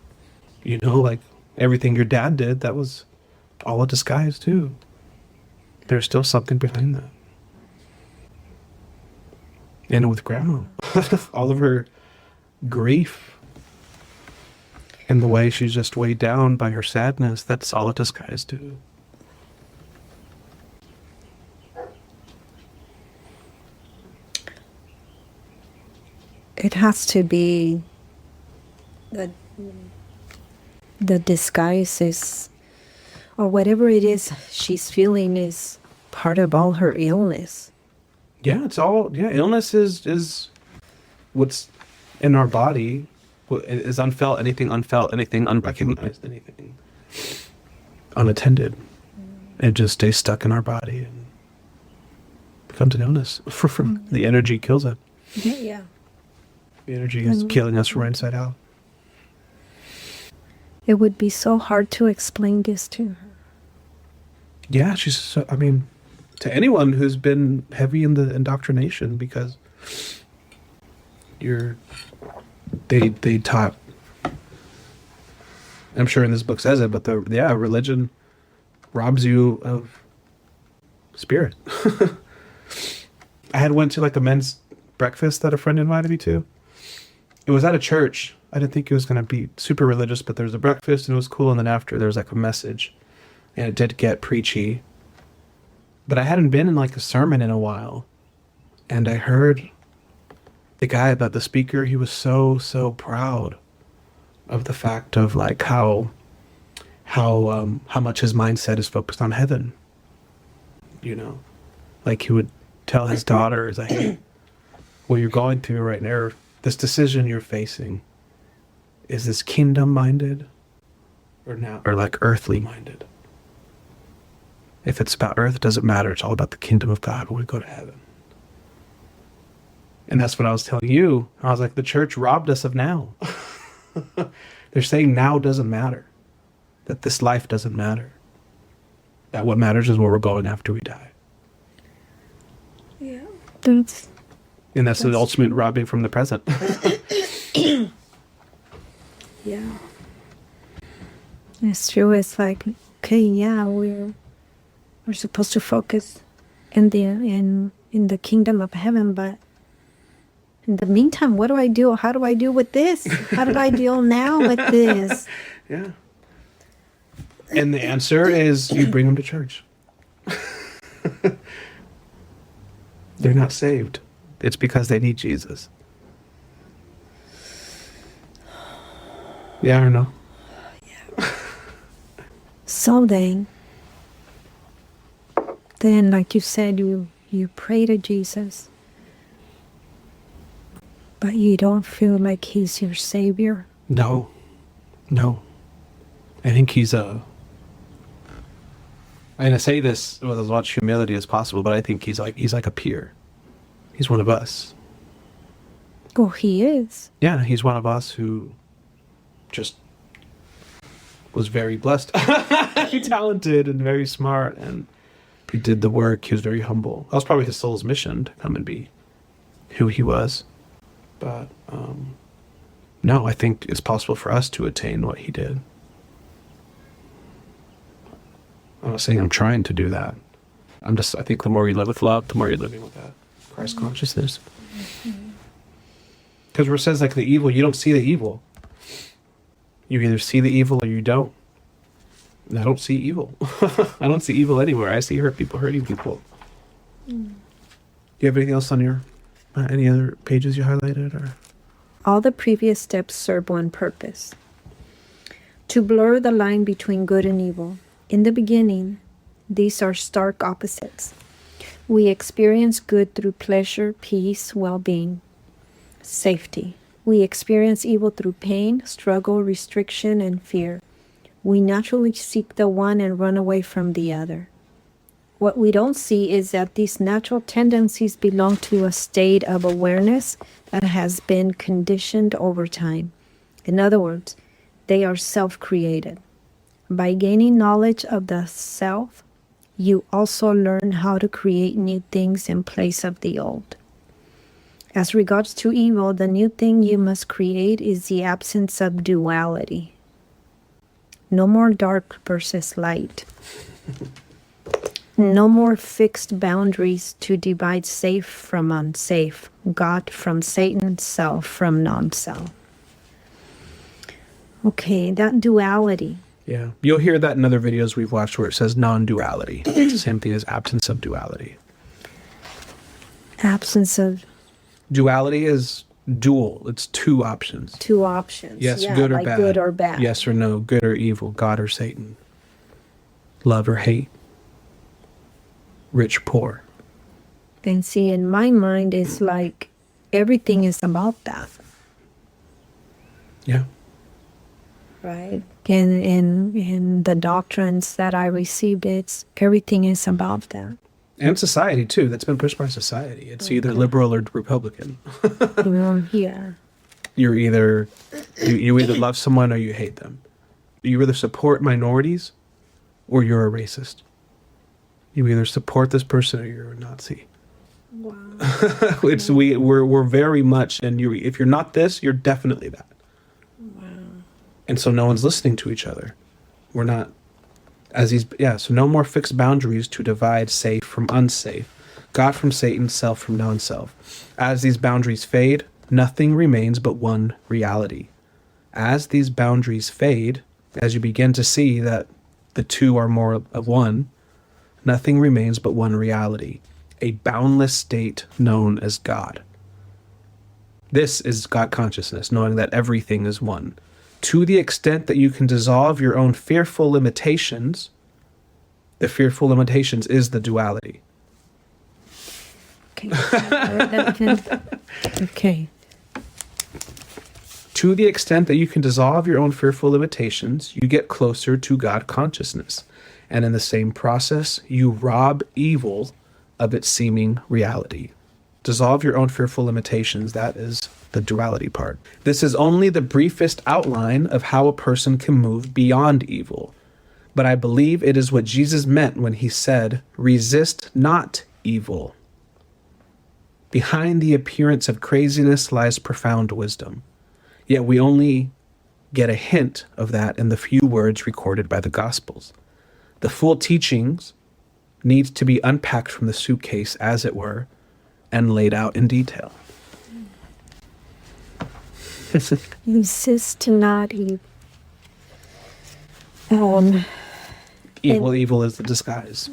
You know, like everything your dad did, that was all a disguise too. There's still something behind that. And with Grandma, all of her grief and the way she's just weighed down by her sadness, that's all a disguise too. It has to be the disguise is, or whatever it is she's feeling is part of all her illness. Yeah, it's all, illness is what's in our body, is unfelt, anything unrecognized, anything unattended. It just stays stuck in our body and becomes an illness. The energy kills it. Yeah. The energy is killing us from inside out. It would be so hard to explain this to her. Yeah, she's so, I mean, to anyone who's been heavy in the indoctrination, because they taught, I'm sure in this book says it, but religion robs you of spirit. I had went to like a men's breakfast that a friend invited me to. It was at a church. I didn't think it was going to be super religious, but there was a breakfast and it was cool. And then after there was like a message and it did get preachy, but I hadn't been in like a sermon in a while. And I heard the guy, the speaker, he was so proud of the fact of like how much his mindset is focused on heaven. You know, like he would tell his daughters, like, hey, what you're going through right now, this decision you're facing, is this kingdom minded or like earthly minded? If it's about earth, it doesn't matter. It's all about the kingdom of God when we go to heaven. And that's what I was telling you. I was like, the church robbed us of now. They're saying now doesn't matter. That this life doesn't matter. That what matters is where we're going after we die. Yeah. And that's the ultimate robbing from the present. Yeah. It's true. It's like, okay, yeah, we're supposed to focus in the kingdom of heaven, but in the meantime, what do I do? How do I deal with this? How do I deal now with this? Yeah. And the answer is you bring them to church. They're not saved. It's because they need Jesus. Yeah or no? Yeah. So then, like you said, you pray to Jesus, but you don't feel like he's your savior? No. I think he's and I say this with as much humility as possible, but I think he's like a peer. He's one of us. Oh, he is. Yeah, he's one of us who just was very blessed, talented, and very smart, and he did the work. He was very humble. That was probably his soul's mission, to come and be who he was. But no, I think it's possible for us to attain what he did. I'm not saying I'm trying to do that. I think the more you live with love, the more you're living with that Christ consciousness. Because where it says like the evil, you don't see the evil. You either see the evil or you don't. And I don't see evil. I don't see evil anywhere. I see people hurting people. Do you have anything else on your, any other pages you highlighted? Or? All the previous steps serve one purpose: to blur the line between good and evil. In the beginning, these are stark opposites. We experience good through pleasure, peace, well-being, safety. We experience evil through pain, struggle, restriction, and fear. We naturally seek the one and run away from the other. what we don't see is that these natural tendencies belong to a state of awareness that has been conditioned over time. In other words, they are self-created. By gaining knowledge of the self, you also learn how to create new things in place of the old. As regards to evil, the new thing you must create is the absence of duality. No more dark versus light. No more fixed boundaries to divide safe from unsafe, God from Satan, self from non-self. Okay, that duality. Yeah. You'll hear that in other videos we've watched where it says non-duality. It's the same thing as absence of duality. Absence of Duality is dual. It's two options. two options. Yes, Yeah, good or like bad. good or bad. Yes or no, good or evil, God or Satan, love or hate, rich, poor. And see, in my mind, it's like everything is about that, Yeah. right? In the doctrines that I received, it's everything is about that. And society, too. That's been pushed by society. It's either liberal or Republican. Yeah. You either love someone or you hate them. You either support minorities or you're a racist. You either support this person or you're a Nazi. Wow. We're very much, and if you're not this, you're definitely that. Wow. And so no one's listening to each other. We're not so no more fixed boundaries to divide safe from unsafe, God from Satan, self from non-self. As these boundaries fade, nothing remains but one reality. As these boundaries fade, as you begin to see that the two are more of one, nothing remains but one reality, a boundless state known as God. This is God consciousness, knowing that everything is one. To the extent that you can dissolve your own fearful limitations, the fearful limitations is the duality. Okay. Okay. To the extent that you can dissolve your own fearful limitations, you get closer to God consciousness. And in the same process, you rob evil of its seeming reality. Dissolve your own fearful limitations, that is the duality part. This is only the briefest outline of how a person can move beyond evil. But I believe it is what Jesus meant when he said, "Resist not evil." Behind the appearance of craziness lies profound wisdom. Yet we only get a hint of that in the few words recorded by the Gospels. The full teachings need to be unpacked from the suitcase, as it were, and laid out in detail. Resist not evil. Evil is the disguise.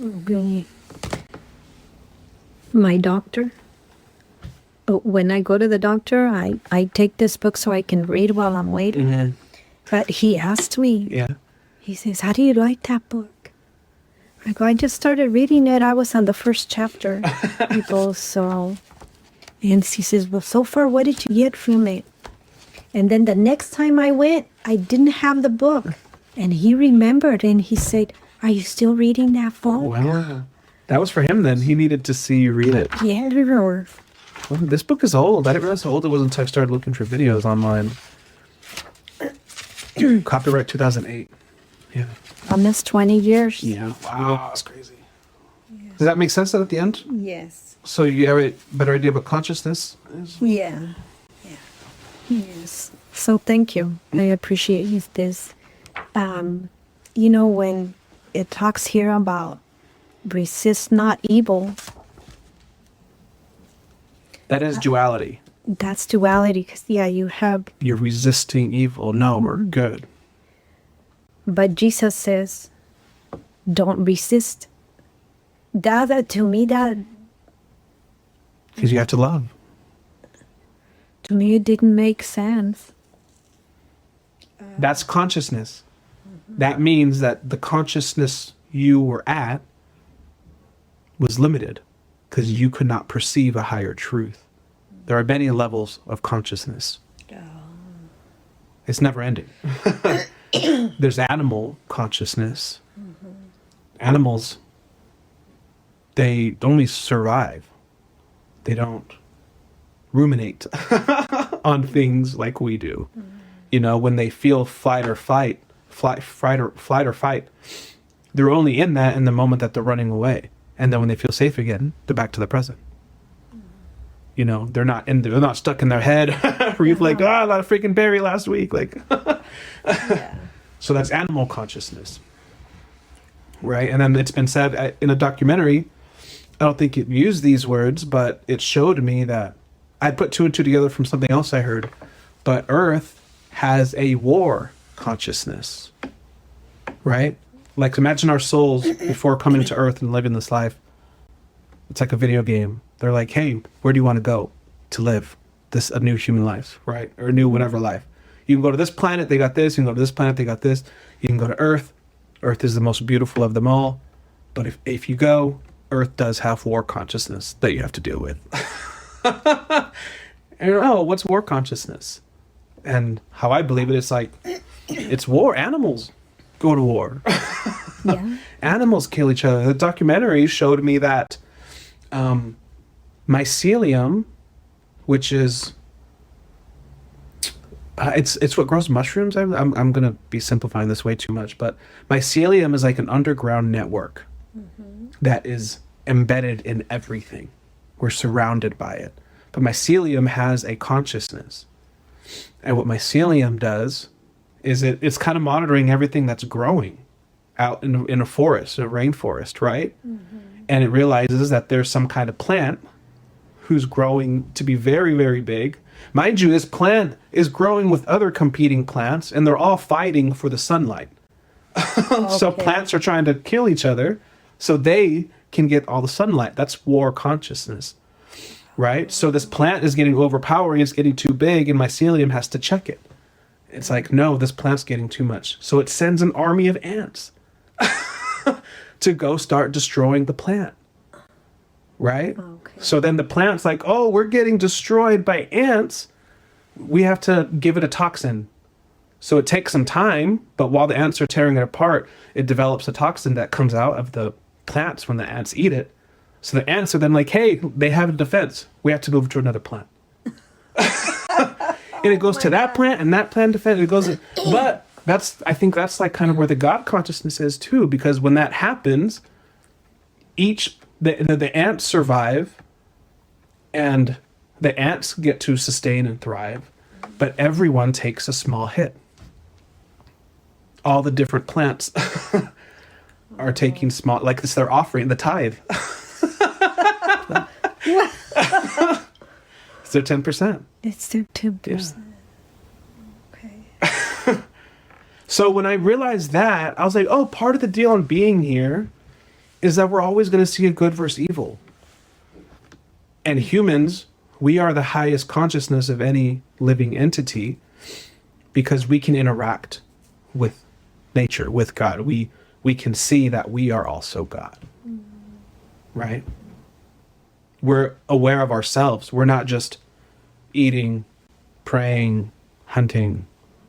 My doctor, when I go to the doctor, I take this book so I can read while I'm waiting. Mm-hmm. But he asked me, Yeah. he says, "How do you like that book?" I go, "I just started reading it. I was on the first chapter." He goes, "So," and he says, "Well, so far, what did you get from it?" And then the next time I went, I didn't have the book. And he remembered and he said, "Are you still reading that book?" Well, that was for him then. He needed to see you read it. Yeah. Well, this book is old. I didn't realize how old it was until I started looking for videos online. Copyright 2008. Yeah. Almost 20 years. Yeah. Wow. That's crazy. Yes. Does that make sense at the end? Yes. So you have a better idea about consciousness? Yeah. Yes. So thank you. I appreciate this. When it talks here about resist not evil, That is duality. that's duality. Because, you have, You're resisting evil. No, we're good. but Jesus says, don't resist. That to me, Because you have to love. to me, it didn't make sense. That's consciousness. That means that the consciousness you were at was limited because you could not perceive a higher truth. There are many levels of consciousness. It's never ending. There's animal consciousness. Animals they only survive. They don't ruminate on things like we do. You know, when they feel fight or fight, they're only in that in the moment that they're running away. And then when they feel safe again, they're back to the present. You know, they're not stuck in their head. Like, I got a freaking berry last week. Like, So that's animal consciousness. Right. And then it's been said in a documentary, I don't think it used these words, but it showed me that I put two and two together from something else I heard. But Earth has a war consciousness. Right? Like, imagine our souls before coming to Earth and living this life. It's like a video game. They're like, hey, where do you want to go to live a new human life, right? Or a new whatever life. You can go to this planet, they got this. You can go to this planet, they got this. You can go to Earth. Earth is the most beautiful of them all. But if you go, Earth does have war consciousness that you have to deal with. And what's war consciousness? And how I believe it is like, it's war. Animals go to war. Yeah. Animals kill each other. The documentary showed me that mycelium, which is it's what grows mushrooms. I'm gonna be simplifying this way too much, but mycelium is like an underground network that is embedded in everything. We're surrounded by it, but mycelium has a consciousness, and what mycelium does is it's kind of monitoring everything that's growing out in a forest, a rainforest, right? And it realizes that there's some kind of plant who's growing to be very, very big. Mind you, this plant is growing with other competing plants, and they're all fighting for the sunlight. So plants are trying to kill each other so they can get all the sunlight. That's war consciousness, right? So this plant is getting overpowering, it's getting too big, and mycelium has to check it. It's like, no, this plant's getting too much. So it sends an army of ants to go start destroying the plant. Right? Okay. So then the plant's like, oh, we're getting destroyed by ants. We have to give it a toxin. So it takes some time, but while the ants are tearing it apart, it develops a toxin that comes out of the plants when the ants eat it. So the ants are then like, hey, they have a defense. We have to move to another plant. And it goes to that plant and that plant defense. It goes, but I think that's like kind of where the God consciousness is too, because when that happens, the ants survive, and the ants get to sustain and thrive, but everyone takes a small hit. All the different plants are taking small, like it's their offering, the tithe. It's their 10%. It's their 10%. Yeah. Okay. So when I realized that, I was like, oh, part of the deal on being here is that we're always going to see a good versus evil. And humans, we are the highest consciousness of any living entity because we can interact with nature, with God. We can see that we are also God. Right? We're aware of ourselves. We're not just eating, praying, hunting.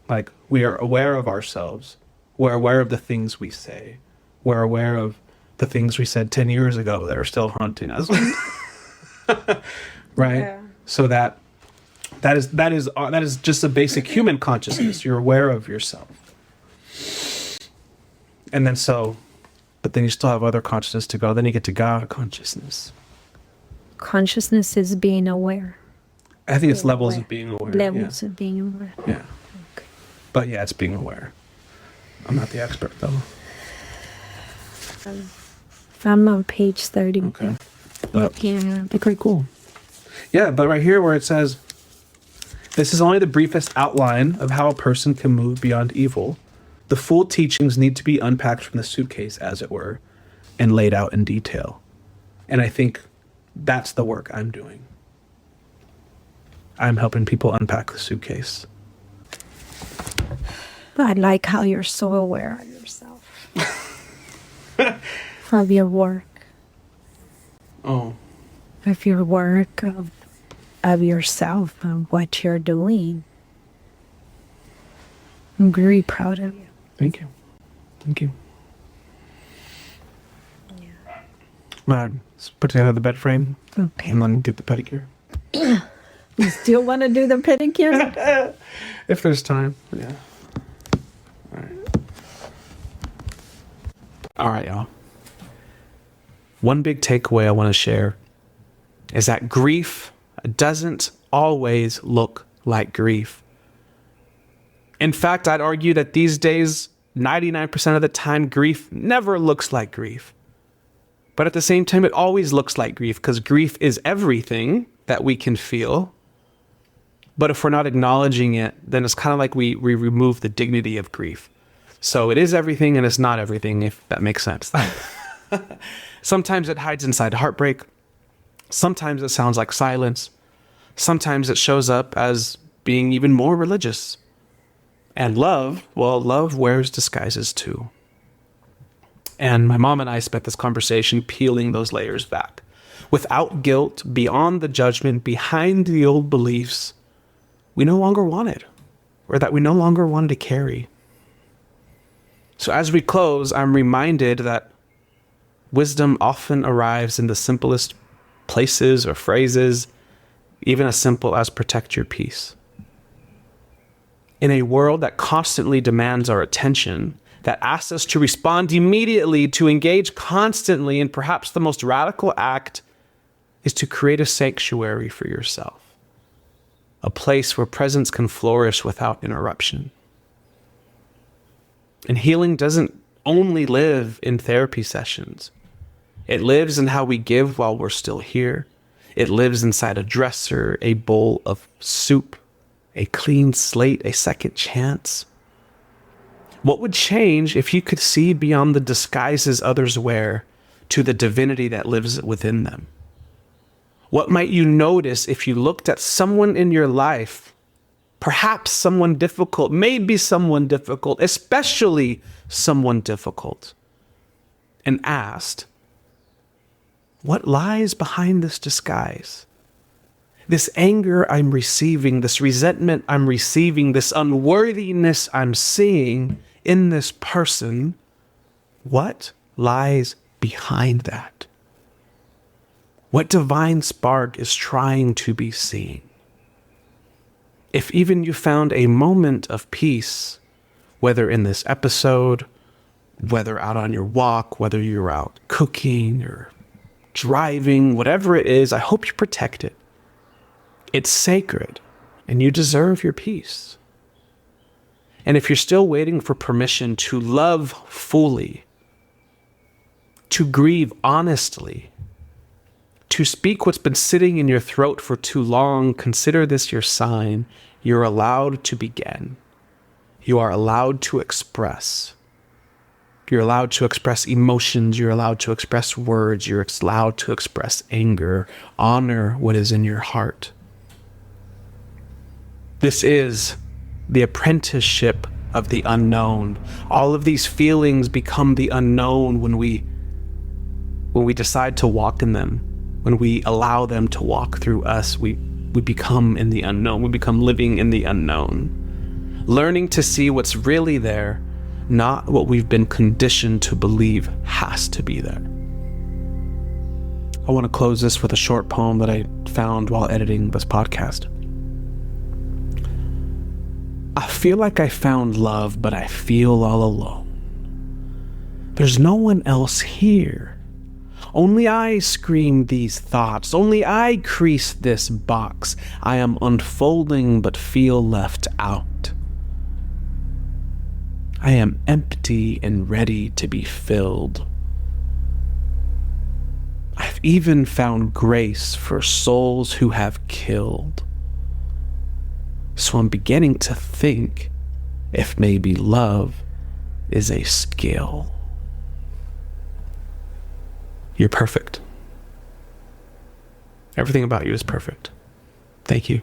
Like, we are aware of ourselves. We're aware of the things we say. We're aware of the things we said 10 years ago that are still haunting us. Right? Yeah. So that is just a basic human consciousness. You're aware of yourself. And then but then you still have other consciousness to go. Then you get to God consciousness. Consciousness is being aware. I think it's levels of being aware. Levels of being aware. Yeah. Okay. But yeah, it's being aware. I'm not the expert though. I'm on page 30. Okay. Yeah. Okay, cool. Yeah, but right here where it says, this is only the briefest outline of how a person can move beyond evil. The full teachings need to be unpacked from the suitcase, as it were, and laid out in detail. And I think that's the work I'm doing. I'm helping people unpack the suitcase. I like how you're so aware of yourself. Of your work. Oh. Of your work, of yourself, and what you're doing. I'm very proud of you. Thank you. Thank you. Yeah. Man, Let's put together the bed frame. Okay. And then do the pedicure. You still want to do the pedicure? If there's time. Yeah. All right, y'all. One big takeaway I want to share is that grief doesn't always look like grief. In fact, I'd argue that these days, 99% of the time, grief never looks like grief. But at the same time, it always looks like grief, because grief is everything that we can feel. But if we're not acknowledging it, then it's kind of like we remove the dignity of grief. So it is everything and it's not everything, if that makes sense. Sometimes it hides inside heartbreak. Sometimes it sounds like silence. Sometimes it shows up as being even more religious. And love, well, love wears disguises too. And my mom and I spent this conversation peeling those layers back. Without guilt, beyond the judgment, behind the old beliefs we no longer wanted, or that we no longer wanted to carry. So as we close, I'm reminded that wisdom often arrives in the simplest places or phrases, even as simple as protect your peace. In a world that constantly demands our attention, that asks us to respond immediately, to engage constantly, and perhaps the most radical act is to create a sanctuary for yourself, a place where presence can flourish without interruption. And healing doesn't only live in therapy sessions. It lives in how we give while we're still here. It lives inside a dresser, a bowl of soup, a clean slate, a second chance. What would change if you could see beyond the disguises others wear to the divinity that lives within them? What might you notice if you looked at someone in your life, perhaps someone difficult, maybe someone difficult, especially someone difficult, and asked, what lies behind this disguise? This anger I'm receiving, this resentment I'm receiving, this unworthiness I'm seeing in this person, what lies behind that? What divine spark is trying to be seen? If even you found a moment of peace, whether in this episode, whether out on your walk, whether you're out cooking or driving, whatever it is, I hope you protect it. It's sacred, and you deserve your peace. And if you're still waiting for permission to love fully, to grieve honestly, to speak what's been sitting in your throat for too long, consider this your sign. You're allowed to begin. You are allowed to express. You're allowed to express emotions. You're allowed to express words. You're allowed to express anger. Honor what is in your heart. This is the apprenticeship of the unknown. All of these feelings become the unknown when we decide to walk in them. When we allow them to walk through us, we become in the unknown. We become living in the unknown. Learning to see what's really there, not what we've been conditioned to believe has to be there. I want to close this with a short poem that I found while editing this podcast. I feel like I found love, but I feel all alone. There's no one else here. Only I scream these thoughts. Only I crease this box. I am unfolding but feel left out. I am empty and ready to be filled. I've even found grace for souls who have killed. So I'm beginning to think if maybe love is a skill. You're perfect. Everything about you is perfect. Thank you.